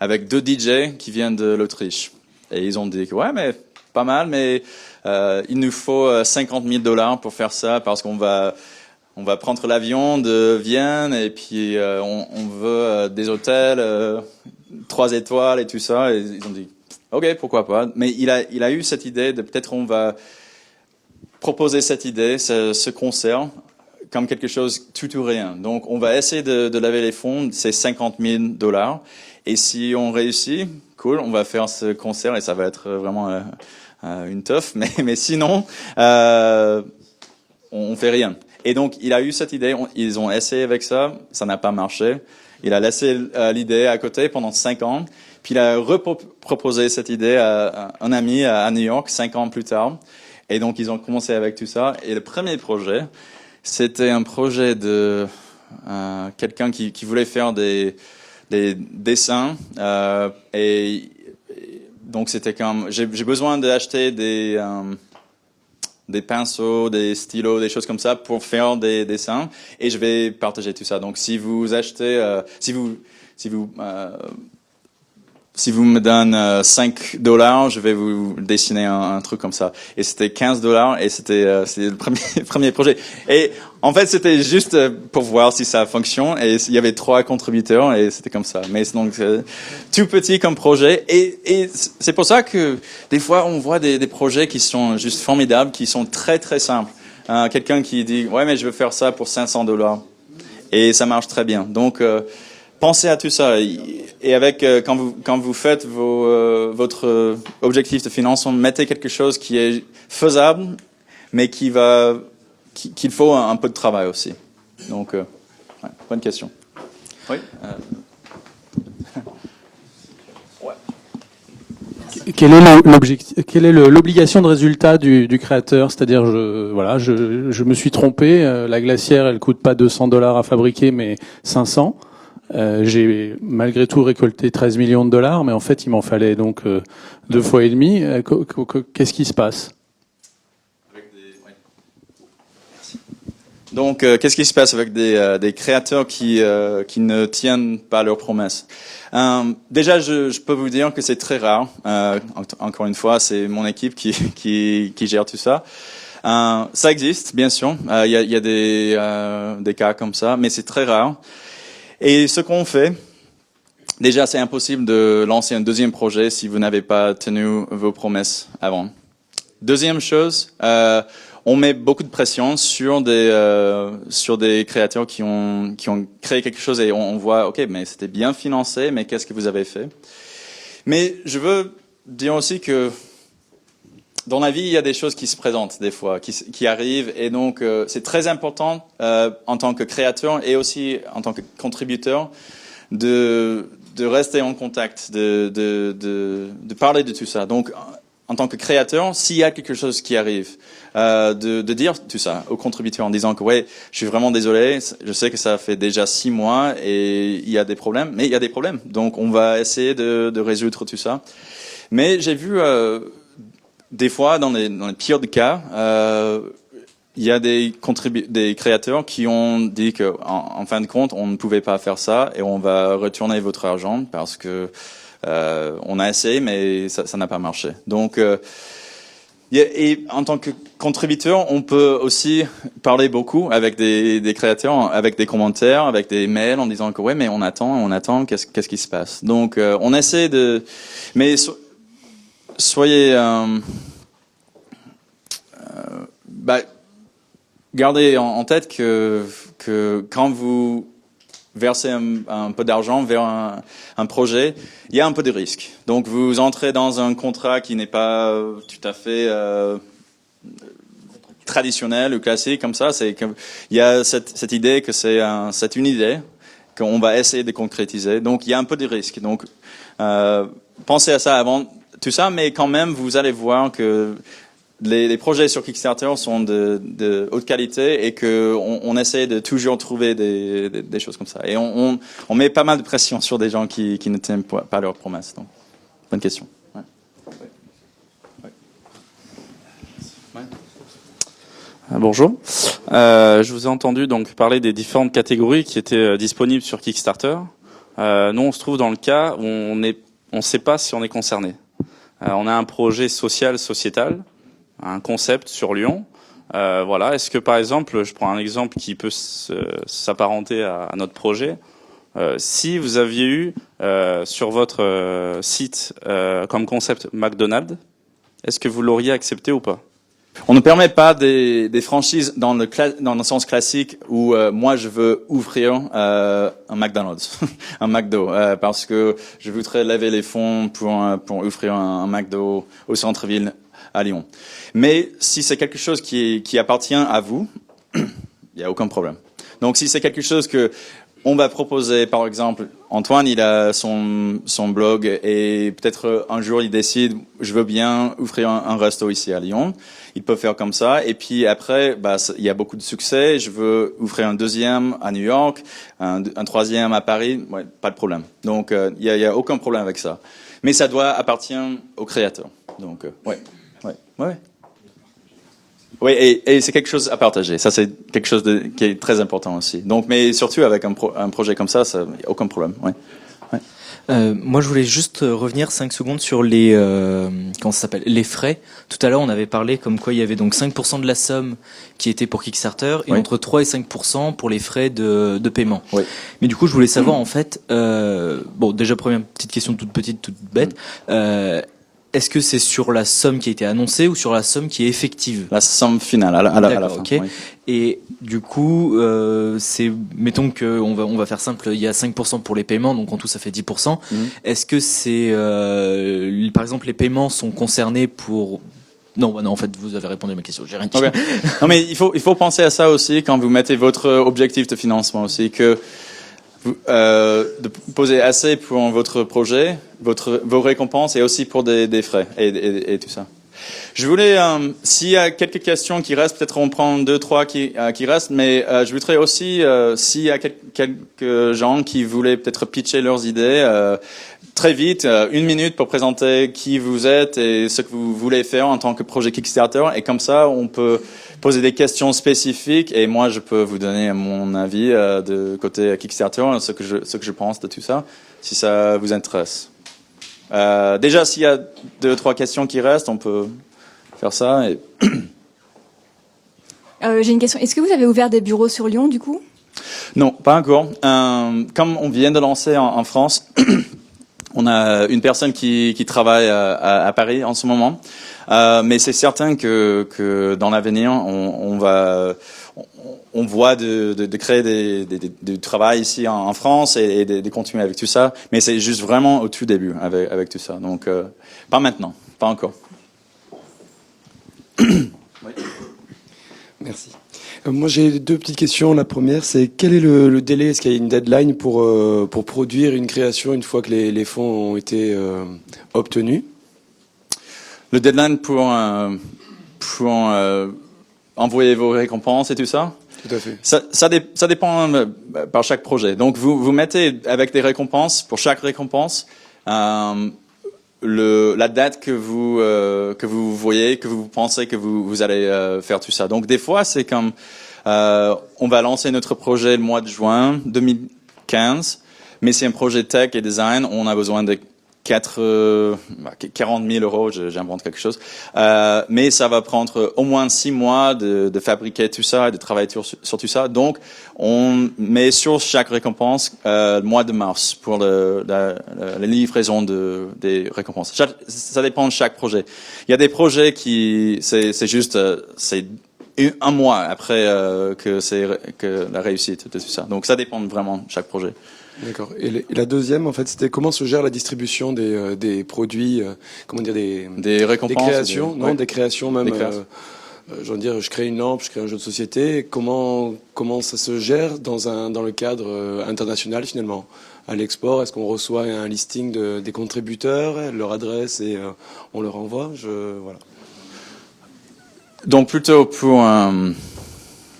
Speaker 2: avec 2 DJ qui viennent de l'Autriche. Et ils ont dit que ouais, mais pas mal, mais il nous faut $50,000 pour faire ça parce qu'on va prendre l'avion de Vienne et puis on veut des hôtels 3 étoiles et tout ça. Et ils ont dit ok, pourquoi pas. Mais il a eu cette idée de peut-être on va proposer cette idée, ce concert, comme quelque chose tout ou rien. Donc, on va essayer de lever les fonds, c'est $50,000. Et si on réussit, cool, on va faire ce concert et ça va être vraiment une teuf. Mais sinon, on fait rien. Et donc, il a eu cette idée, ils ont essayé avec ça n'a pas marché. Il a laissé l'idée à côté pendant 5 ans. Puis il a reproposé cette idée à un ami à New York 5 ans plus tard. Et donc, ils ont commencé avec tout ça. Et le premier projet, c'était un projet de quelqu'un qui voulait faire des dessins. Et donc, c'était comme... J'ai besoin d'acheter des des pinceaux, des stylos, des choses comme ça pour faire des dessins et je vais partager tout ça. Donc si vous achetez, si vous me donnez $5, je vais vous dessiner un truc comme ça. Et c'était $15 et c'était le premier projet. Et en fait, c'était juste pour voir si ça fonctionne. Et il y avait 3 contributeurs et c'était comme ça. Mais c'est donc tout petit comme projet. Et c'est pour ça que des fois, on voit des projets qui sont juste formidables, qui sont très très simples. Quelqu'un qui dit ouais, mais je veux faire ça pour $500 et ça marche très bien. Donc pensez à tout ça et avec quand vous faites votre objectif de financement, mettez quelque chose qui est faisable, mais qu'il faut un peu de travail aussi. Donc, ouais, bonne question. Oui.
Speaker 17: Quelle est l'obligation de résultat du créateur? C'est-à-dire, je me suis trompé. La glacière, elle coûte pas $200 à fabriquer, mais 500. J'ai malgré tout récolté 13 millions de dollars, mais en fait, il m'en fallait donc 2 fois et demi. Qu'est-ce qui se passe?
Speaker 2: Donc, qu'est-ce qui se passe avec des créateurs qui ne tiennent pas leurs promesses? Déjà, je peux vous dire que c'est très rare. Encore une fois, c'est mon équipe qui gère tout ça. Ça existe, bien sûr. Il y a des cas comme ça, mais c'est très rare. Et ce qu'on fait, déjà, c'est impossible de lancer un deuxième projet si vous n'avez pas tenu vos promesses avant. Deuxième chose, on met beaucoup de pression sur des créateurs qui ont créé quelque chose et on voit, ok, mais c'était bien financé, mais qu'est-ce que vous avez fait? Mais je veux dire aussi que dans la vie, il y a des choses qui se présentent des fois, qui arrivent, et donc c'est très important en tant que créateur et aussi en tant que contributeur de rester en contact, de parler de tout ça. Donc, en tant que créateur, s'il y a quelque chose qui arrive, de dire tout ça aux contributeurs en disant que ouais, je suis vraiment désolé, je sais que ça fait déjà 6 mois et il y a des problèmes, mais il y a des problèmes, donc on va essayer de résoudre tout ça. Mais j'ai vu des fois, dans les pires des cas, il y a des créateurs qui ont dit que, en fin de compte, on ne pouvait pas faire ça et on va retourner votre argent parce que on a essayé, mais ça n'a pas marché. Donc, et en tant que contributeur, on peut aussi parler beaucoup avec des créateurs, avec des commentaires, avec des mails, en disant que ouais, mais on attend, qu'est-ce qui se passe. Donc, on essaie mais soyez, gardez en tête que quand vous versez un peu d'argent vers un projet, il y a un peu de risque. Donc vous entrez dans un contrat qui n'est pas tout à fait traditionnel ou classique comme ça. Il y a cette idée que c'est une idée qu'on va essayer de concrétiser. Donc il y a un peu de risque. Donc pensez à ça avant tout ça, mais quand même vous allez voir que les projets sur Kickstarter sont de haute qualité et que on essaie de toujours trouver des choses comme ça. Et on met pas mal de pression sur des gens qui ne tiennent pas leurs promesses. Donc, bonne question. Ouais.
Speaker 18: Ouais. Bonjour. Je vous ai entendu donc parler des différentes catégories qui étaient disponibles sur Kickstarter. Nous, on se trouve dans le cas où on ne sait pas si on est concerné. On a un projet sociétal, un concept sur Lyon. Voilà. Est-ce que par exemple, je prends un exemple qui peut s'apparenter à notre projet. Si vous aviez eu sur votre site comme concept McDonald's, est-ce que vous l'auriez accepté ou pas?
Speaker 2: On ne permet pas des franchises dans le sens classique où moi je veux ouvrir un McDonald's, un McDo, parce que je voudrais lever les fonds pour ouvrir un McDo au centre-ville à Lyon. Mais si c'est quelque chose qui appartient à vous, il n'y a aucun problème. Donc si c'est quelque chose que on va proposer, par exemple, Antoine, il a son blog et peut-être un jour il décide, je veux bien ouvrir un resto ici à Lyon. Il peut faire comme ça. Et puis après, il y a beaucoup de succès. Je veux ouvrir un deuxième à New York, un troisième à Paris. Ouais, pas de problème. Donc il y a aucun problème avec ça. Mais ça doit appartenir au créateur. Donc ouais. Oui, et c'est quelque chose à partager. Ça, c'est quelque chose qui est très important aussi. Donc, mais surtout avec un projet comme ça, y a aucun problème. Ouais.
Speaker 8: Moi, je voulais juste revenir 5 secondes sur les comment ça s'appelle, les frais. Tout à l'heure, on avait parlé comme quoi il y avait donc 5% de la somme qui était pour Kickstarter et entre 3 et 5% pour les frais de paiement.
Speaker 2: Oui.
Speaker 8: Mais du coup, je voulais savoir en fait, bon, déjà première petite question toute petite, toute bête. Est-ce que c'est sur la somme qui a été annoncée ou sur la somme qui est effective?
Speaker 2: La somme finale à la fin.
Speaker 8: Okay. Oui. Et du coup, mettons que on va faire simple, il y a 5% pour les paiements, donc en tout ça fait 10%. Est-ce que c'est, par exemple, les paiements sont concernés pour... Non, en fait, vous avez répondu à ma question, j'ai rien dit.
Speaker 2: Okay. Non, mais il faut penser à ça aussi quand vous mettez votre objectif de financement aussi, que de poser assez pour votre projet, vos récompenses et aussi pour des frais et tout ça. Je voulais, s'il y a quelques questions qui restent, peut-être on prend 2-3 qui restent, mais je voudrais aussi, s'il y a quelques gens qui voulaient peut-être pitcher leurs idées, très vite, 1 minute pour présenter qui vous êtes et ce que vous voulez faire en tant que projet Kickstarter, et comme ça, on peut poser des questions spécifiques et moi, je peux vous donner mon avis de côté Kickstarter, ce que je pense de tout ça, si ça vous intéresse. Déjà, s'il y a 2-3 questions qui restent, on peut faire ça. Et...
Speaker 11: J'ai une question. Est-ce que vous avez ouvert des bureaux sur Lyon, du coup?
Speaker 2: Non, pas encore. Comme on vient de lancer en France, on a une personne qui travaille à Paris en ce moment. Mais c'est certain que dans l'avenir, on voit de créer du travail ici en France et de continuer avec tout ça. Mais c'est juste vraiment au tout début avec tout ça. Donc, pas maintenant, pas encore.
Speaker 19: Merci. Moi, j'ai 2 petites questions. La première, c'est quel est le délai? Est-ce qu'il y a une deadline pour produire une création une fois que les fonds ont été obtenus?
Speaker 2: Le deadline pour envoyer vos récompenses et tout ça?
Speaker 19: Tout à fait.
Speaker 2: Ça dépend par chaque projet. Donc, vous mettez avec des récompenses, pour chaque récompense, la date que vous voyez, que vous pensez que vous allez faire tout ça. Donc, des fois, c'est comme, on va lancer notre projet le mois de juin 2015, mais c'est un projet tech et design, on a besoin de 40 000 euros, j'invente quelque chose. Mais ça va prendre au moins 6 mois de fabriquer tout ça et de travailler sur tout ça. Donc, on met sur chaque récompense le mois de mars pour la livraison des récompenses. Ça dépend de chaque projet. Il y a des projets qui, c'est juste, c'est 1 mois après que la réussite de tout ça. Donc, ça dépend vraiment de chaque projet.
Speaker 19: D'accord. Et la deuxième, en fait, c'était comment se gère la distribution des produits, comment dire,
Speaker 2: des récompenses,
Speaker 19: des créations, des créations même.
Speaker 2: Je
Speaker 19: veux dire, je crée une lampe, je crée un jeu de société. Comment ça se gère dans le cadre international finalement? À l'export, est-ce qu'on reçoit un listing des contributeurs, leur adresse et on leur envoie? Voilà.
Speaker 2: Donc plutôt pour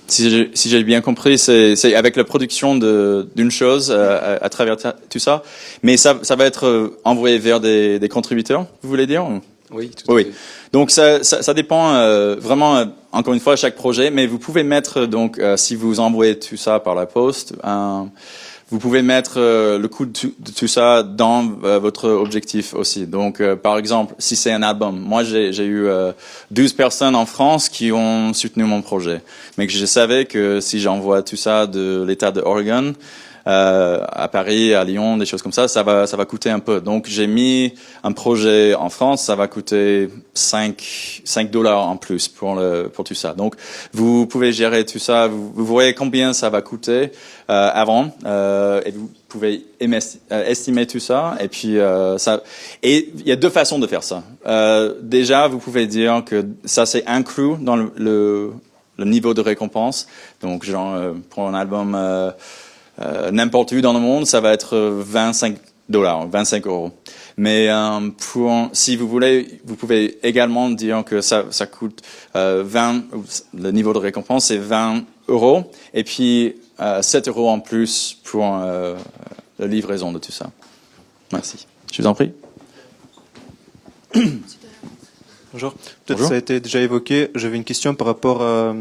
Speaker 2: si j'ai bien compris, c'est avec la production d'une chose à travers tout ça, mais ça va être envoyé vers des contributeurs, vous voulez dire?
Speaker 19: Oui, tout à fait.
Speaker 2: Donc ça dépend vraiment, encore une fois, chaque projet, mais vous pouvez mettre, donc si vous envoyez tout ça par la poste, vous pouvez mettre le coût de tout ça dans votre objectif aussi. Donc, par exemple, si c'est un album, moi j'ai eu 12 personnes en France qui ont soutenu mon projet, mais que je savais que si j'envoie tout ça de l'État de Oregon à Paris, à Lyon, des choses comme ça va coûter un peu. Donc, j'ai mis un projet en France, ça va coûter $5 en plus pour tout ça. Donc, vous pouvez gérer tout ça, vous voyez combien ça va coûter avant, et vous pouvez estimer tout ça. Et puis, et il y a 2 façons de faire ça. Déjà, vous pouvez dire que ça c'est inclus dans le niveau de récompense. Donc, genre, pour un album n'importe où dans le monde, ça va être $25, 25 euros. Mais si vous voulez, vous pouvez également dire que ça coûte 20. Le niveau de récompense c'est 20 euros, et puis 7 euros en plus pour la livraison de tout ça. Merci. Je vous en prie.
Speaker 20: Bonjour. Peut-être
Speaker 2: Bonjour.
Speaker 20: ça a été déjà évoqué. J'avais une question par rapport à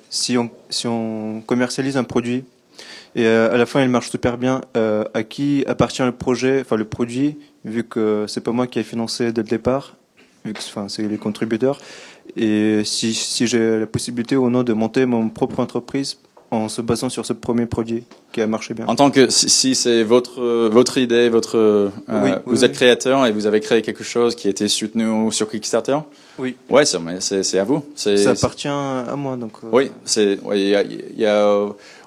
Speaker 20: si on commercialise un produit et à la fin il marche super bien, à qui appartient le projet, enfin le produit, vu que c'est pas moi qui ai financé dès le départ, vu que c'est les contributeurs. Et si j'ai la possibilité ou non de monter mon propre entreprise en se basant sur ce premier produit qui a marché bien.
Speaker 2: En tant que si c'est votre idée, vous êtes créateur et vous avez créé quelque chose qui a été soutenu sur Kickstarter.
Speaker 20: Oui.
Speaker 2: Ouais, c'est à vous.
Speaker 20: Ça appartient à moi donc.
Speaker 2: Oui,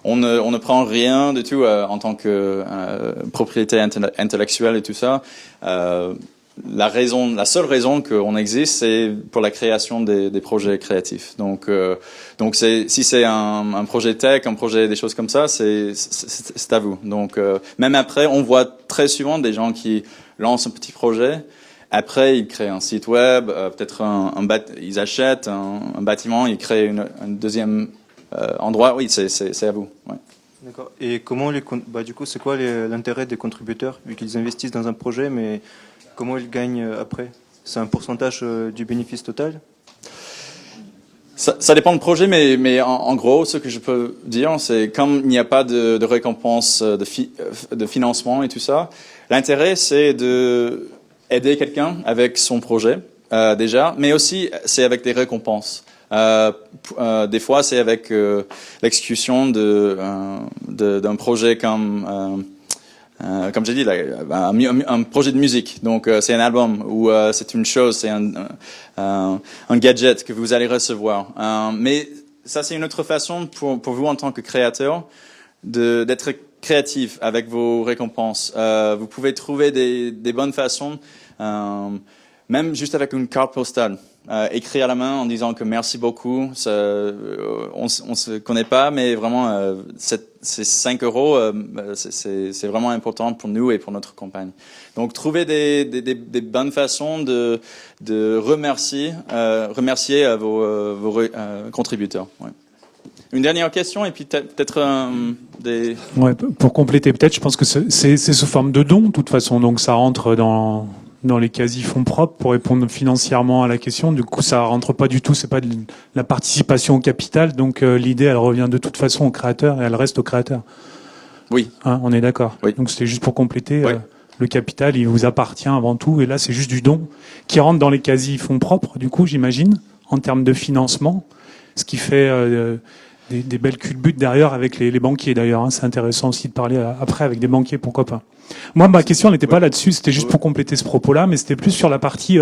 Speaker 2: on ne prend rien du tout en tant que propriété intellectuelle et tout ça. La seule raison qu'on existe, c'est pour la création des projets créatifs. Donc si c'est un projet tech, un projet des choses comme ça, c'est à vous. Donc même après, on voit très souvent des gens qui lancent un petit projet. Après, ils créent un site web, peut-être ils achètent un bâtiment, ils créent un deuxième endroit. Oui, c'est à vous. Ouais.
Speaker 20: D'accord. Et comment du coup, c'est quoi l'intérêt des contributeurs, vu qu'ils investissent dans un projet, mais comment ils gagnent après? C'est un pourcentage du bénéfice total?
Speaker 2: Ça dépend du projet, mais en gros, ce que je peux dire, c'est comme il n'y a pas de récompense de financement et tout ça, l'intérêt, c'est de aider quelqu'un avec son projet déjà, mais aussi c'est avec des récompenses. Des fois, c'est avec l'exécution d'un projet comme j'ai dit, un projet de musique. Donc, c'est un album ou c'est une chose, c'est un gadget que vous allez recevoir. Mais ça, c'est une autre façon pour vous en tant que créateur d'être créatif avec vos récompenses. Vous pouvez trouver des bonnes façons, même juste avec une carte postale. Écrit à la main en disant que merci beaucoup. On se connaît pas, mais vraiment, ces 5 euros, c'est vraiment important pour nous et pour notre campagne. Donc, trouver des bonnes façons de remercier vos contributeurs. Ouais. Une dernière question et puis peut-être des...
Speaker 21: Ouais, pour compléter peut-être, je pense que c'est sous forme de don, de toute façon, donc ça rentre dans les quasi-fonds propres pour répondre financièrement à la question. Du coup, ça rentre pas du tout, c'est pas de la participation au capital, donc l'idée, elle revient de toute façon au créateur et elle reste au créateur.
Speaker 2: Oui.
Speaker 21: Hein, on est d'accord.
Speaker 2: Oui.
Speaker 21: Donc c'était juste pour compléter,
Speaker 2: oui.
Speaker 21: Le capital, il vous appartient avant tout, et là, c'est juste du don qui rentre dans les quasi-fonds propres, du coup, j'imagine, en termes de financement, ce qui fait des belles culbutes derrière avec les banquiers, d'ailleurs. Hein. C'est intéressant aussi de parler après avec des banquiers, pourquoi pas. Moi, ma question n'était pas là-dessus, c'était juste pour compléter ce propos-là, mais c'était plus sur la partie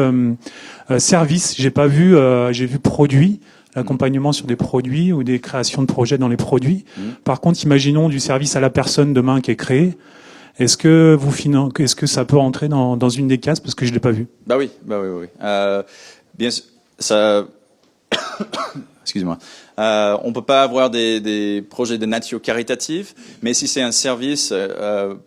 Speaker 21: service. J'ai pas vu, j'ai vu produits, l'accompagnement sur des produits ou des créations de projets dans les produits. Par contre, imaginons du service à la personne demain qui est créé. Est-ce que ça peut rentrer dans une des cases, parce que je l'ai pas vu?
Speaker 2: Bah oui. Bien sûr, ça. Excuse-moi. On peut pas avoir des projets de nature caritative, mais si c'est un service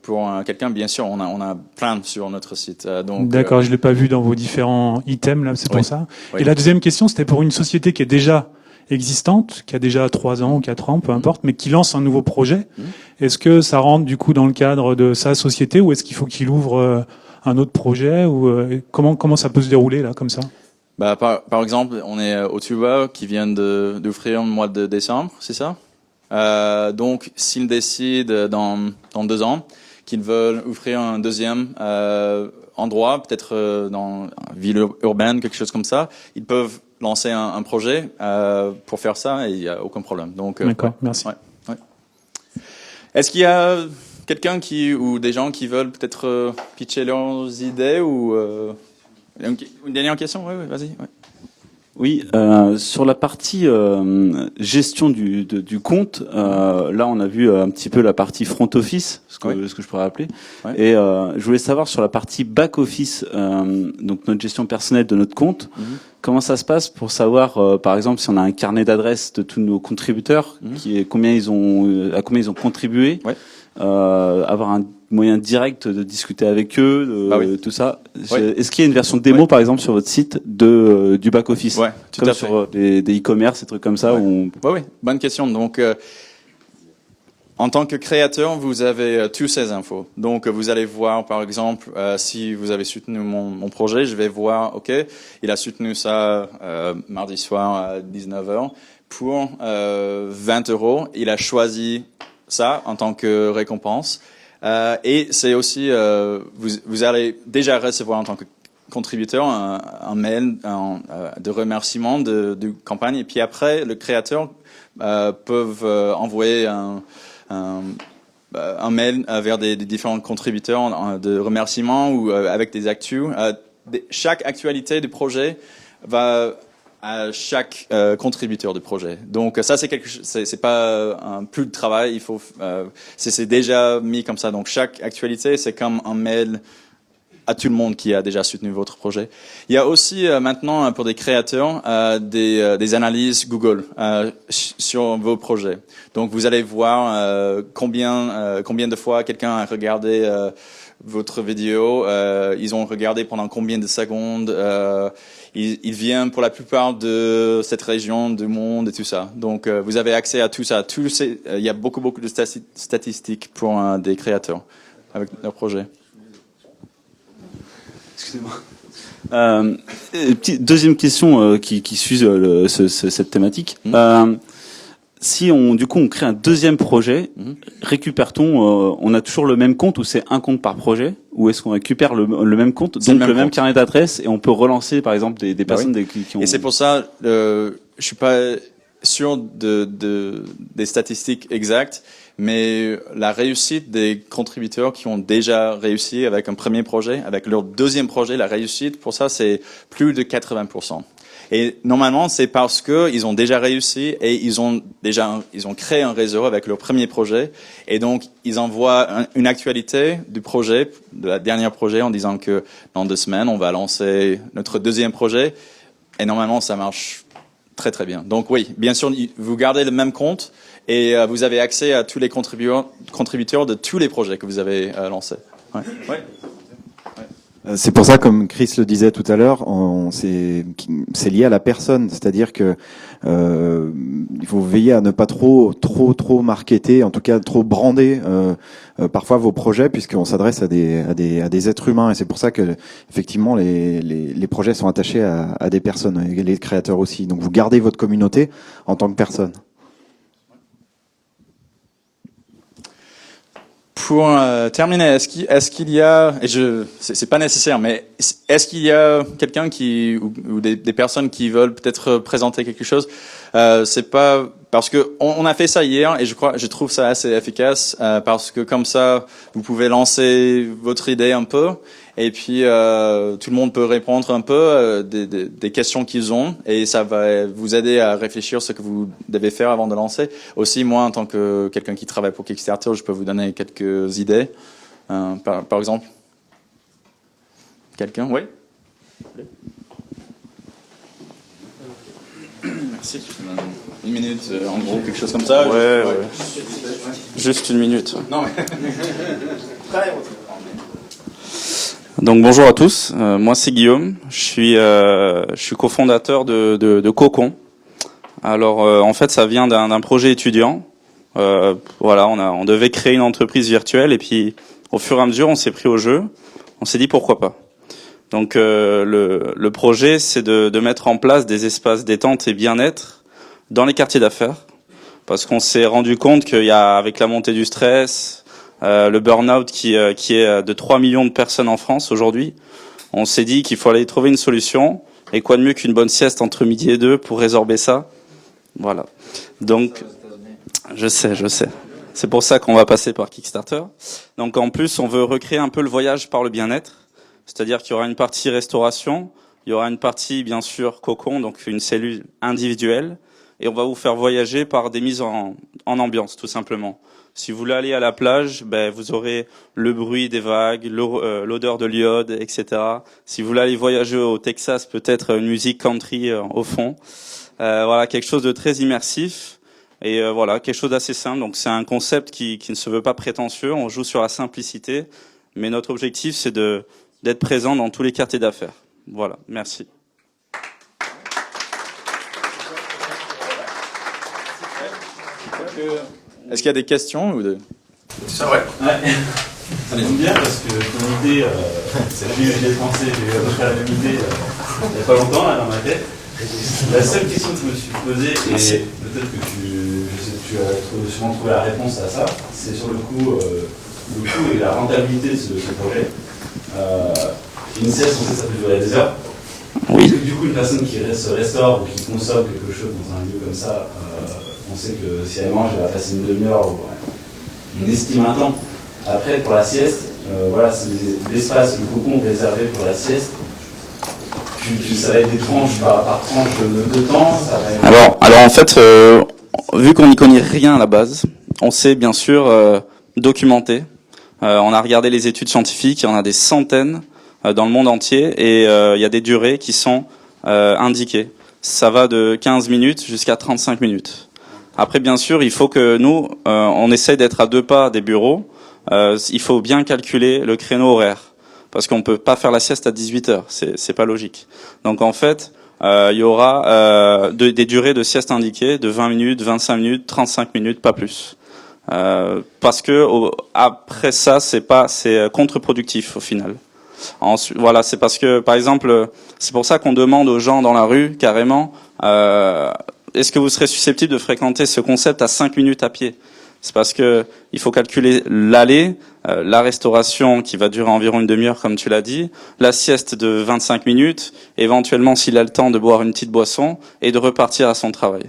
Speaker 2: pour quelqu'un, bien sûr, on a plein sur notre site.
Speaker 21: D'accord, je l'ai pas vu dans vos différents items là, c'est pour ça.
Speaker 2: Oui.
Speaker 21: Et la deuxième question, c'était pour une société qui est déjà existante, qui a déjà 3 ans ou 4 ans, peu importe, mais qui lance un nouveau projet. Est-ce que ça rentre du coup dans le cadre de sa société, ou est-ce qu'il faut qu'il ouvre un autre projet, ou comment ça peut se dérouler là, comme ça?
Speaker 2: Bah, par exemple, on est au Tuba qui vient d'offrir le mois de décembre, c'est ça? Donc, s'ils décident dans 2 ans qu'ils veulent ouvrir un deuxième endroit, peut-être dans une ville urbaine, quelque chose comme ça, ils peuvent lancer un projet pour faire ça et il n'y a aucun problème. Donc,
Speaker 21: d'accord, merci.
Speaker 2: Ouais. Est-ce qu'il y a quelqu'un ou des gens qui veulent peut-être pitcher leurs idées ou une dernière question? Oui, vas-y. Ouais.
Speaker 22: Oui, sur la partie gestion du compte, là on a vu un petit peu la partie front office, ce que je pourrais appeler, et je voulais savoir sur la partie back office, donc notre gestion personnelle de notre compte, comment ça se passe pour savoir, par exemple, si on a un carnet d'adresses de tous nos contributeurs, à combien ils ont contribué, avoir un moyen direct de discuter avec eux, tout ça. Est-ce qu'il y a une version démo, par exemple, sur votre site du back office,
Speaker 2: tout à fait.
Speaker 22: sur des e-commerce, des trucs comme ça?
Speaker 2: Oui, bonne question. Donc, En tant que créateur, vous avez toutes ces infos. Donc, vous allez voir, par exemple, si vous avez soutenu mon projet, je vais voir, OK, il a soutenu ça mardi soir à 19h pour 20 €. Il a choisi ça en tant que récompense. Et c'est aussi, vous allez déjà recevoir en tant que contributeur un mail de remerciement de campagne. Et puis après, le créateur peuvent envoyer un mail vers des différents contributeurs de remerciements ou avec des actus. Chaque actualité du projet va à chaque contributeur du projet. Donc ça c'est quelque chose, c'est pas un plus de travail. Il faut, c'est déjà mis comme ça. Donc chaque actualité c'est comme un mail à tout le monde qui a déjà soutenu votre projet. Il y a aussi maintenant pour des créateurs des analyses Google sur vos projets. Donc vous allez voir combien de fois quelqu'un a regardé votre vidéo, ils ont regardé pendant combien de secondes, ils viennent pour la plupart de cette région du monde et tout ça. Donc vous avez accès à tout ça. Il y a beaucoup de statistiques pour des créateurs avec leurs projets.
Speaker 22: Excusez-moi. Deuxième question qui suit cette thématique. Si on crée un deuxième projet, récupère-t-on, on a toujours le même compte ou c'est un compte par projet, ou est-ce qu'on récupère le même compte, donc le même carnet d'adresse, et on peut relancer par exemple des personnes qui ont...
Speaker 2: Et c'est pour ça, je suis pas sûr des statistiques exactes, mais la réussite des contributeurs qui ont déjà réussi avec un premier projet, avec leur deuxième projet, la réussite pour ça c'est plus de 80%. Et normalement, c'est parce que ils ont déjà réussi et ils ont créé un réseau avec leur premier projet. Et donc, ils envoient une actualité du projet, de la dernière projet, en disant que dans 2 semaines, on va lancer notre deuxième projet. Et normalement, ça marche très, très bien. Donc oui, bien sûr, vous gardez le même compte et vous avez accès à tous les contributeurs de tous les projets que vous avez lancés. Ouais. Ouais.
Speaker 7: C'est pour ça, comme Chris le disait tout à l'heure, c'est lié à la personne, c'est-à-dire que il faut veiller à ne pas trop marketer, en tout cas trop brander parfois vos projets, puisqu'on s'adresse à des êtres humains, et c'est pour ça que effectivement les projets sont attachés à des personnes, et les créateurs aussi. Donc vous gardez votre communauté en tant que personne.
Speaker 2: Pour terminer, est-ce qu'il y a, et c'est pas nécessaire, mais est-ce qu'il y a quelqu'un ou des personnes qui veulent peut-être présenter quelque chose? C'est pas parce que on a fait ça hier et je trouve ça assez efficace parce que comme ça vous pouvez lancer votre idée un peu et puis tout le monde peut répondre un peu des questions qu'ils ont et ça va vous aider à réfléchir ce que vous devez faire avant de lancer. Aussi moi en tant que quelqu'un qui travaille pour Kickstarter, je peux vous donner quelques idées. Par exemple, quelqu'un, oui. Merci. 1 minute, en gros, quelque chose comme ça.
Speaker 18: Ouais. Juste 1 minute.
Speaker 2: Non, mais...
Speaker 18: Donc bonjour à tous, moi c'est Guillaume, je suis cofondateur de Cocon. Alors en fait ça vient d'un projet étudiant. Voilà, on devait créer une entreprise virtuelle et puis au fur et à mesure on s'est pris au jeu. On s'est dit pourquoi pas. Donc le projet c'est de mettre en place des espaces détente et bien-être dans les quartiers d'affaires parce qu'on s'est rendu compte qu'il y a avec la montée du stress, le burn-out qui est de 3 millions de personnes en France aujourd'hui, on s'est dit qu'il fallait trouver une solution et quoi de mieux qu'une bonne sieste entre midi et 2 pour résorber ça. Voilà. Donc je sais. C'est pour ça qu'on va passer par Kickstarter. Donc en plus, on veut recréer un peu le voyage par le bien-être. C'est-à-dire qu'il y aura une partie restauration, il y aura une partie, bien sûr, cocon, donc une cellule individuelle, et on va vous faire voyager par des mises en ambiance, tout simplement. Si vous voulez aller à la plage, vous aurez le bruit des vagues, l'odeur de l'iode, etc. Si vous voulez aller voyager au Texas, peut-être une musique country au fond. Voilà, quelque chose de très immersif, et voilà, quelque chose d'assez simple. Donc c'est un concept qui ne se veut pas prétentieux, on joue sur la simplicité, mais notre objectif, c'est d'être présent dans tous les quartiers d'affaires. Voilà, merci.
Speaker 2: Est-ce qu'il y a des questions ou de...
Speaker 18: Ça, ouais. Ça tombe bien parce que ton idée, c'est la vie des Français, j'ai eu à peu près la même idée il n'y a pas longtemps là, dans ma tête. La seule question que je me suis posée, et peut-être que tu as sûrement trouvé la réponse à ça, c'est sur le coût et la rentabilité de ce projet. Une sieste, on sait que ça peut durer des heures. Oui. Parce que du coup, une personne qui se restaure ou qui consomme quelque chose dans un lieu comme ça, on sait que si elle mange, elle va passer une demi-heure. On estime un temps. Après, pour la sieste, voilà, c'est l'espace, le cocon réservé pour la sieste. Ça va être des tranches par tranche de temps. Ça va être... alors en fait, vu qu'on n'y connaît rien à la base, on sait bien sûr documenter. On a regardé les études scientifiques, il y en a des centaines dans le monde entier, et il y a des durées qui sont indiquées. Ça va de 15 minutes jusqu'à 35 minutes. Après, bien sûr, il faut que nous, on essaye d'être à 2 pas des bureaux. Il faut bien calculer le créneau horaire, parce qu'on peut pas faire la sieste à 18h, c'est pas logique. Donc en fait, il y aura des durées de sieste indiquées de 20 minutes, 25 minutes, 35 minutes, pas plus. Parce que après ça, c'est contre-productif au final. Ensuite, voilà, c'est parce que, par exemple, c'est pour ça qu'on demande aux gens dans la rue, carrément, est-ce que vous serez susceptible de fréquenter ce concept à 5 minutes à pied? C'est parce que il faut calculer l'aller, la restauration qui va durer environ une demi-heure, comme tu l'as dit, la sieste de 25 minutes, éventuellement s'il a le temps de boire une petite boisson et de repartir à son travail.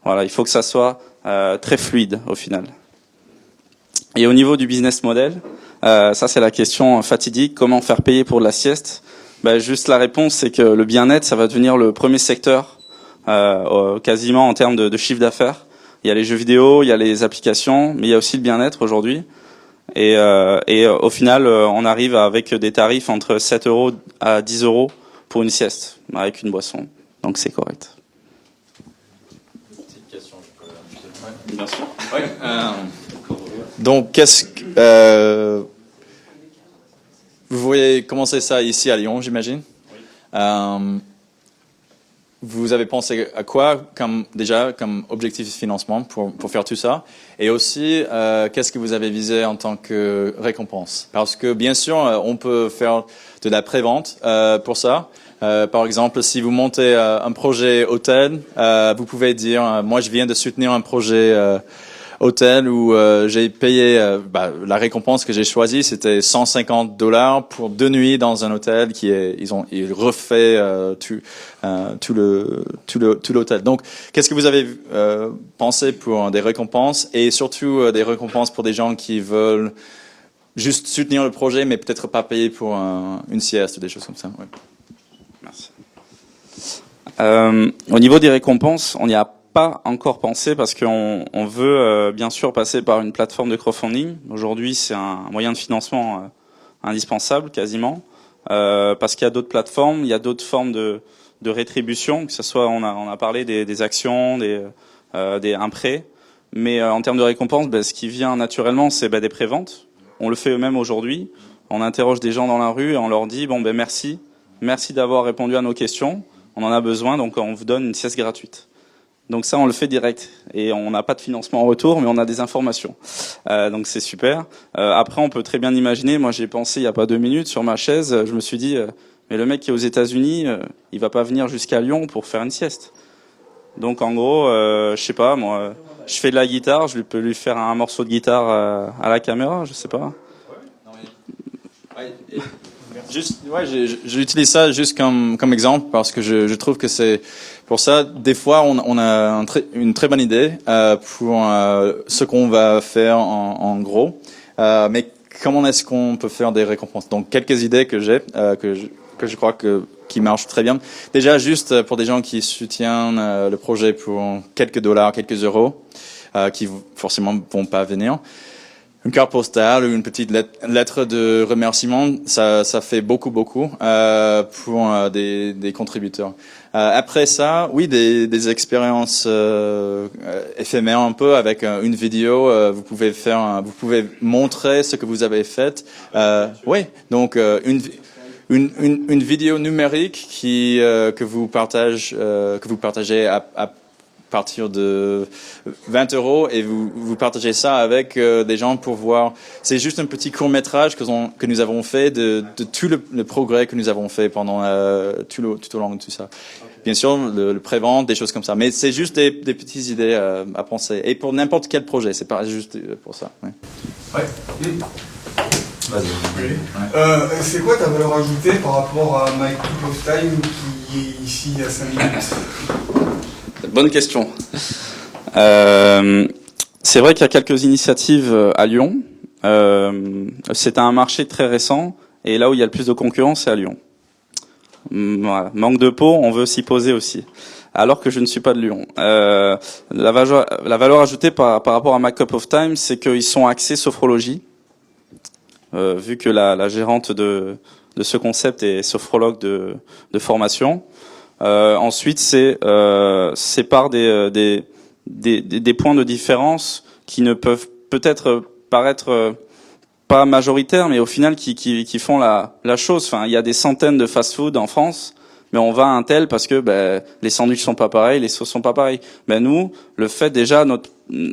Speaker 18: Voilà, il faut que ça soit très fluide au final. Et au niveau du business model, ça c'est la question fatidique, comment faire payer pour la sieste? Juste la réponse, c'est que le bien-être, ça va devenir le premier secteur quasiment en termes de chiffre d'affaires. Il y a les jeux vidéo, il y a les applications, mais il y a aussi le bien-être aujourd'hui. Et au final, on arrive avec des tarifs entre 7 € à 10 € pour une sieste, avec une boisson. Donc c'est correct.
Speaker 2: Petite question, bien sûr. Ouais, donc, qu'est-ce que... vous voyez commencer ça ici à Lyon, j'imagine. Vous avez pensé à quoi comme objectif de financement pour faire tout ça? Et aussi, qu'est-ce que vous avez visé en tant que récompense? Parce que bien sûr, on peut faire de la prévente pour ça. Par exemple, si vous montez un projet hôtel, vous pouvez dire, moi je viens de soutenir un projet hôtel où j'ai payé la récompense que j'ai choisie, c'était $150 pour 2 nuits dans un hôtel ils refait tout l'hôtel. Donc, qu'est-ce que vous avez pensé pour des récompenses et surtout des récompenses pour des gens qui veulent juste soutenir le projet mais peut-être pas payer pour une sieste ou des choses comme ça. Ouais.
Speaker 18: Merci. Au niveau des récompenses, on n'y a pas encore pensé parce qu'on veut bien sûr passer par une plateforme de crowdfunding. Aujourd'hui, c'est un moyen de financement indispensable quasiment parce qu'il y a d'autres plateformes, il y a d'autres formes de rétribution, que ce soit on a parlé des actions, un prêt, mais en termes de récompense, ce qui vient naturellement, c'est des préventes. On le fait eux-mêmes aujourd'hui. On interroge des gens dans la rue et on leur dit merci d'avoir répondu à nos questions. On en a besoin, donc on vous donne une sieste gratuite. Donc ça, on le fait direct et on n'a pas de financement en retour, mais on a des informations. Donc c'est super. Après, on peut très bien imaginer. Moi, j'ai pensé il y a pas 2 minutes sur ma chaise. Je me suis dit, mais le mec qui est aux États-Unis, il va pas venir jusqu'à Lyon pour faire une sieste. Donc en gros, je sais pas, moi, je fais de la guitare, je peux lui faire un morceau de guitare à la caméra, je sais pas.
Speaker 2: J'utilise ça juste comme exemple parce que je trouve que c'est pour ça. Des fois, on a une très bonne idée pour ce qu'on va faire en gros, mais comment est-ce qu'on peut faire des récompenses? Donc quelques idées que j'ai que je crois qui marchent très bien. Déjà, juste pour des gens qui soutiennent le projet pour quelques dollars, quelques euros, qui forcément vont pas venir. Une carte postale ou une petite lettre de remerciement, ça fait beaucoup pour des contributeurs. Après ça, oui, des expériences éphémères un peu avec une vidéo. Vous pouvez montrer ce que vous avez fait. Oui, donc une vidéo numérique que vous partagez partir de 20 € et vous partagez ça avec des gens pour voir. C'est juste un petit court-métrage que nous avons fait de tout le progrès que nous avons fait pendant tout au long de tout ça. Bien sûr, le pré-vente, des choses comme ça. Mais c'est juste des petites idées à penser. Et pour n'importe quel projet, c'est pas juste pour ça. Ouais.
Speaker 15: Oui. C'est quoi ta valeur ajoutée par rapport à My Cup of Time qui est ici à 5 minutes?
Speaker 18: Bonne question. C'est vrai qu'il y a quelques initiatives à Lyon. C'est un marché très récent et là où il y a le plus de concurrence, c'est à Lyon. Voilà. Manque de peau, on veut s'y poser aussi. Alors que je ne suis pas de Lyon. La valeur ajoutée par rapport à My Cup of Time, c'est qu'ils sont axés sophrologie. Vu que la gérante de ce concept est sophrologue de formation. Ensuite, c'est par des points de différence qui ne peuvent peut-être paraître pas majoritaires, mais au final qui font la chose. Enfin, il y a des centaines de fast-food en France, mais on va à un tel parce que les sandwichs sont pas pareils, les sauces sont pas pareilles. Nous, le fait déjà,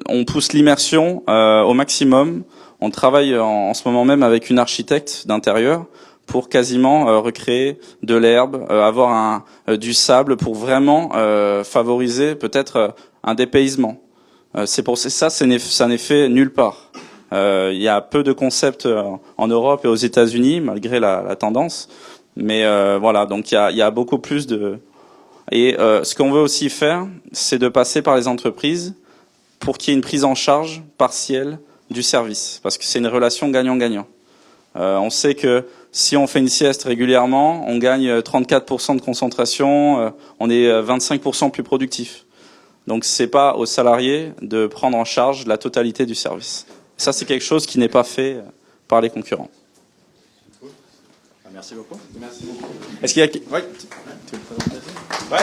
Speaker 18: on pousse l'immersion au maximum. On travaille en ce moment même avec une architecte d'intérieur pour quasiment recréer de l'herbe, avoir du sable pour vraiment favoriser peut-être un dépaysement. C'est pour ça ça n'est fait nulle part. Il y a peu de concepts en Europe et aux États-Unis malgré la tendance, mais voilà, donc il y a beaucoup plus de. Et ce qu'on veut aussi faire, c'est de passer par les entreprises pour qu'il y ait une prise en charge partielle du service, parce que c'est une relation gagnant-gagnant. On sait que si on fait une sieste régulièrement, on gagne 34% de concentration, on est 25% plus productif. Donc c'est pas aux salariés de prendre en charge la totalité du service. Ça, c'est quelque chose qui n'est pas fait par les concurrents.
Speaker 2: Merci beaucoup.
Speaker 18: Merci
Speaker 2: beaucoup. Est-ce qu'il y a... Oui. Tu veux le présenter? Ouais.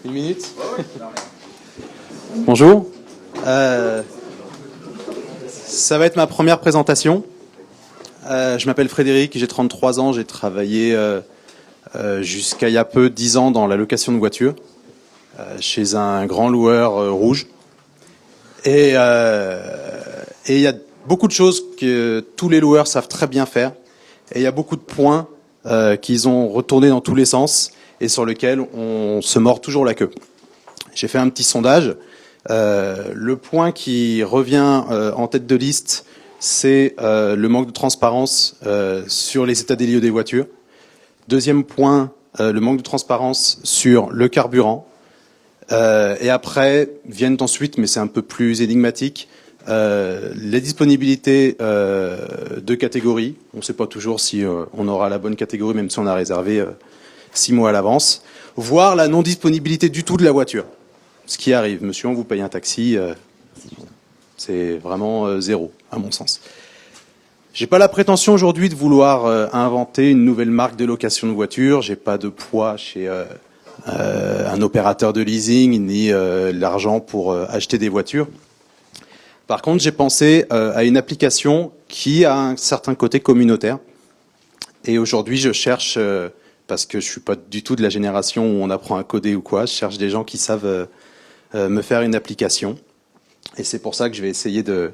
Speaker 1: Une minute. Bonjour. Ça va être ma première présentation. Je m'appelle Frédéric, j'ai 33 ans, j'ai travaillé jusqu'à il y a peu 10 ans dans la location de voitures chez un grand loueur rouge. Et il y a beaucoup de choses que tous les loueurs savent très bien faire. Et il y a beaucoup de points qu'ils ont retournés dans tous les sens et sur lesquels on se mord toujours la queue. J'ai fait un petit sondage. Le point qui revient en tête de liste, c'est le manque de transparence sur les états des lieux des voitures. Deuxième point, le manque de transparence sur le carburant. Et après viennent ensuite, mais c'est un peu plus énigmatique, les disponibilités de catégories. On ne sait pas toujours si on aura la bonne catégorie, même si on a réservé 6 mois à l'avance. Voire la non-disponibilité du tout de la voiture. Ce qui arrive. Monsieur, on vous paye un taxi, c'est vraiment zéro, à mon sens. J'ai pas la prétention aujourd'hui de vouloir inventer une nouvelle marque de location de voitures. J'ai pas de poids chez un opérateur de leasing, ni l'argent pour acheter des voitures. Par contre, j'ai pensé à une application qui a un certain côté communautaire. Et aujourd'hui, je cherche, parce que je suis pas du tout de la génération où on apprend à coder ou quoi, je cherche des gens qui savent me faire une application. Et c'est pour ça que je vais essayer de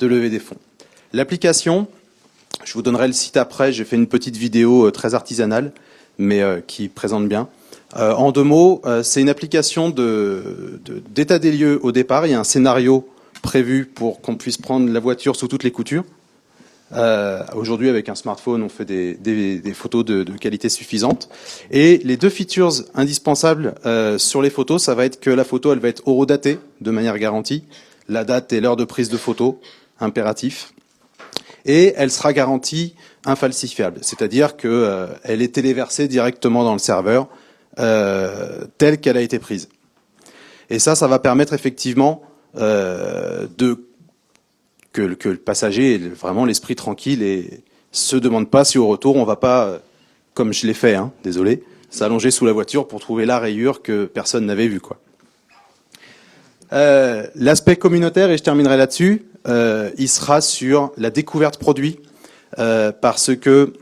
Speaker 1: lever des fonds. L'application, je vous donnerai le site après, j'ai fait une petite vidéo très artisanale, mais qui présente bien. En 2 mots, c'est une application d'état des lieux au départ. Il y a un scénario prévu pour qu'on puisse prendre la voiture sous toutes les coutures. Aujourd'hui, avec un smartphone, on fait des photos de qualité suffisante. Et les 2 features indispensables sur les photos, ça va être que la photo, elle va être horodatée de manière garantie. La date et l'heure de prise de photo, impératif. Et elle sera garantie infalsifiable, c'est-à-dire que elle est téléversée directement dans le serveur telle qu'elle a été prise. Et ça va permettre effectivement que le passager ait vraiment l'esprit tranquille et se demande pas si au retour on va pas, comme je l'ai fait, désolé, s'allonger sous la voiture pour trouver la rayure que personne n'avait vue, quoi. L'aspect communautaire, et je terminerai là-dessus, il sera sur la découverte produit, parce que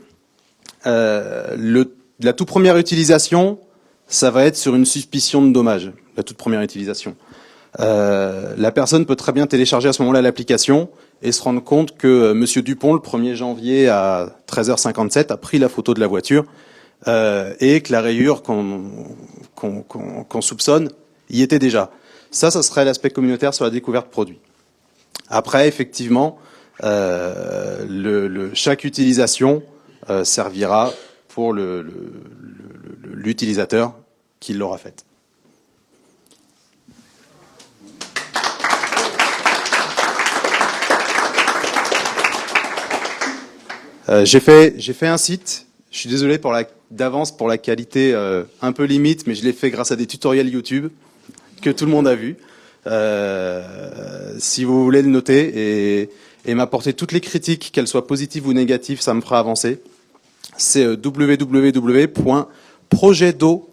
Speaker 1: La toute première utilisation, ça va être sur une suspicion de dommage, la toute première utilisation. La personne peut très bien télécharger à ce moment-là l'application et se rendre compte que Monsieur Dupont, le 1er janvier à 13h57, a pris la photo de la voiture et que la rayure qu'on soupçonne y était déjà. Ça serait l'aspect communautaire sur la découverte produit. Après, effectivement, chaque utilisation servira pour l'utilisateur qui l'aura faite. J'ai fait un site. Je suis désolé d'avance pour la qualité un peu limite, mais je l'ai fait grâce à des tutoriels YouTube que tout le monde a vu. Si vous voulez le noter et m'apporter toutes les critiques, qu'elles soient positives ou négatives, ça me fera avancer. C'est www.projetdo,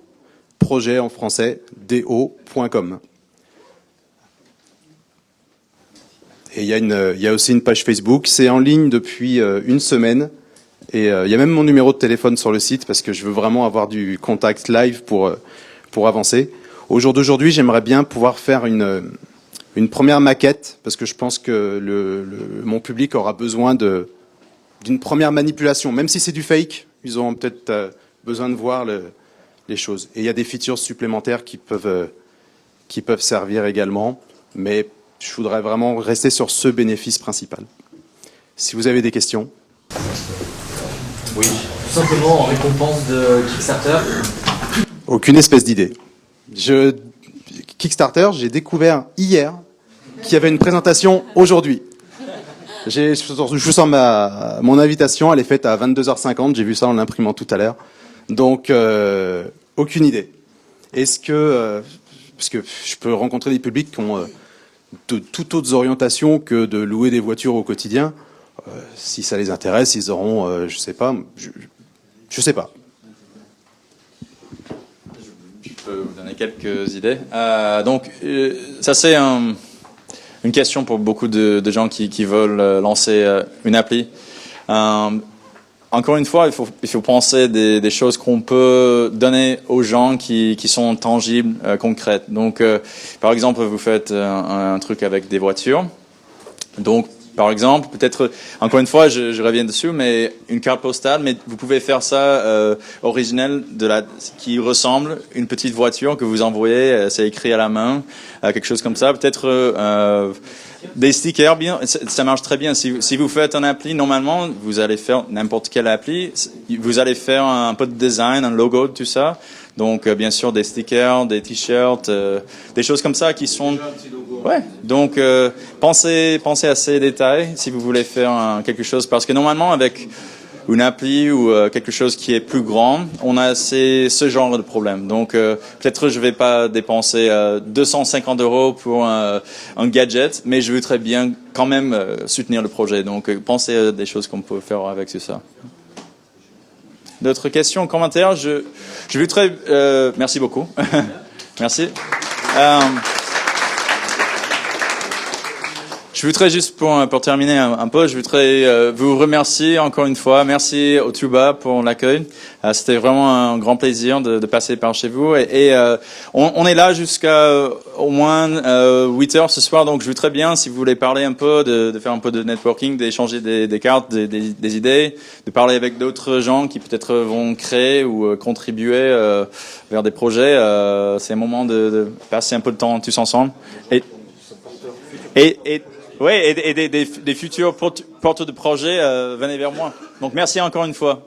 Speaker 1: projet en français, do.com. Et il y a aussi une page Facebook. C'est en ligne depuis une semaine. Et il y a même mon numéro de téléphone sur le site parce que je veux vraiment avoir du contact live pour avancer. Au jour d'aujourd'hui, j'aimerais bien pouvoir faire une première maquette parce que je pense que mon public aura besoin d'une première manipulation. Même si c'est du fake, ils auront peut-être besoin de voir les choses. Et il y a des features supplémentaires qui peuvent servir également. Mais je voudrais vraiment rester sur ce bénéfice principal. Si vous avez des questions.
Speaker 8: Oui. Tout simplement en récompense de Kickstarter.
Speaker 1: Aucune espèce d'idée. Kickstarter, j'ai découvert hier qu'il y avait une présentation aujourd'hui. Je vous sens mon invitation, elle est faite à 22h50, j'ai vu ça en l'imprimant tout à l'heure. Donc, aucune idée. Est-ce que, parce que je peux rencontrer des publics qui ont de toutes autres orientations que de louer des voitures au quotidien. Si ça les intéresse, ils auront, je sais pas. Je sais pas.
Speaker 2: Je peux vous donner quelques idées. Donc, ça c'est une question pour beaucoup de gens qui veulent lancer une appli. Encore une fois, il faut penser des choses qu'on peut donner aux gens qui sont tangibles, concrètes. Donc, par exemple, vous faites un truc avec des voitures. Donc, par exemple, peut-être, encore une fois, je reviens dessus, mais une carte postale, mais vous pouvez faire ça originel qui ressemble à une petite voiture que vous envoyez, c'est écrit à la main, quelque chose comme ça. Peut-être des stickers, bien, ça marche très bien. Si vous faites un appli, normalement, vous allez faire n'importe quelle appli, vous allez faire un peu de design, un logo, tout ça. Donc, bien sûr, des stickers, des t-shirts, des choses comme ça qui sont... Ouais. Donc, pensez à ces détails si vous voulez faire quelque chose. Parce que normalement, avec une appli ou quelque chose qui est plus grand, on a ce genre de problème. Donc, peut-être je vais pas dépenser 250 € pour un gadget, mais je voudrais bien quand même soutenir le projet. Donc, pensez à des choses qu'on peut faire avec tout ça. D'autres questions, commentaires? Je voudrais... merci beaucoup. Merci. Je voudrais juste pour terminer un peu, je voudrais vous remercier encore une fois. Merci au Tuba pour l'accueil. C'était vraiment un grand plaisir de passer par chez vous. Et on est là jusqu'à au moins 8 heures ce soir. Donc je voudrais bien, si vous voulez parler un peu, de faire un peu de networking, d'échanger des cartes, des idées, de parler avec d'autres gens qui peut-être vont créer ou contribuer vers des projets. C'est un moment de passer un peu de temps tous ensemble. Oui, et des futurs porteurs de projets, venez vers moi. Donc merci encore une fois.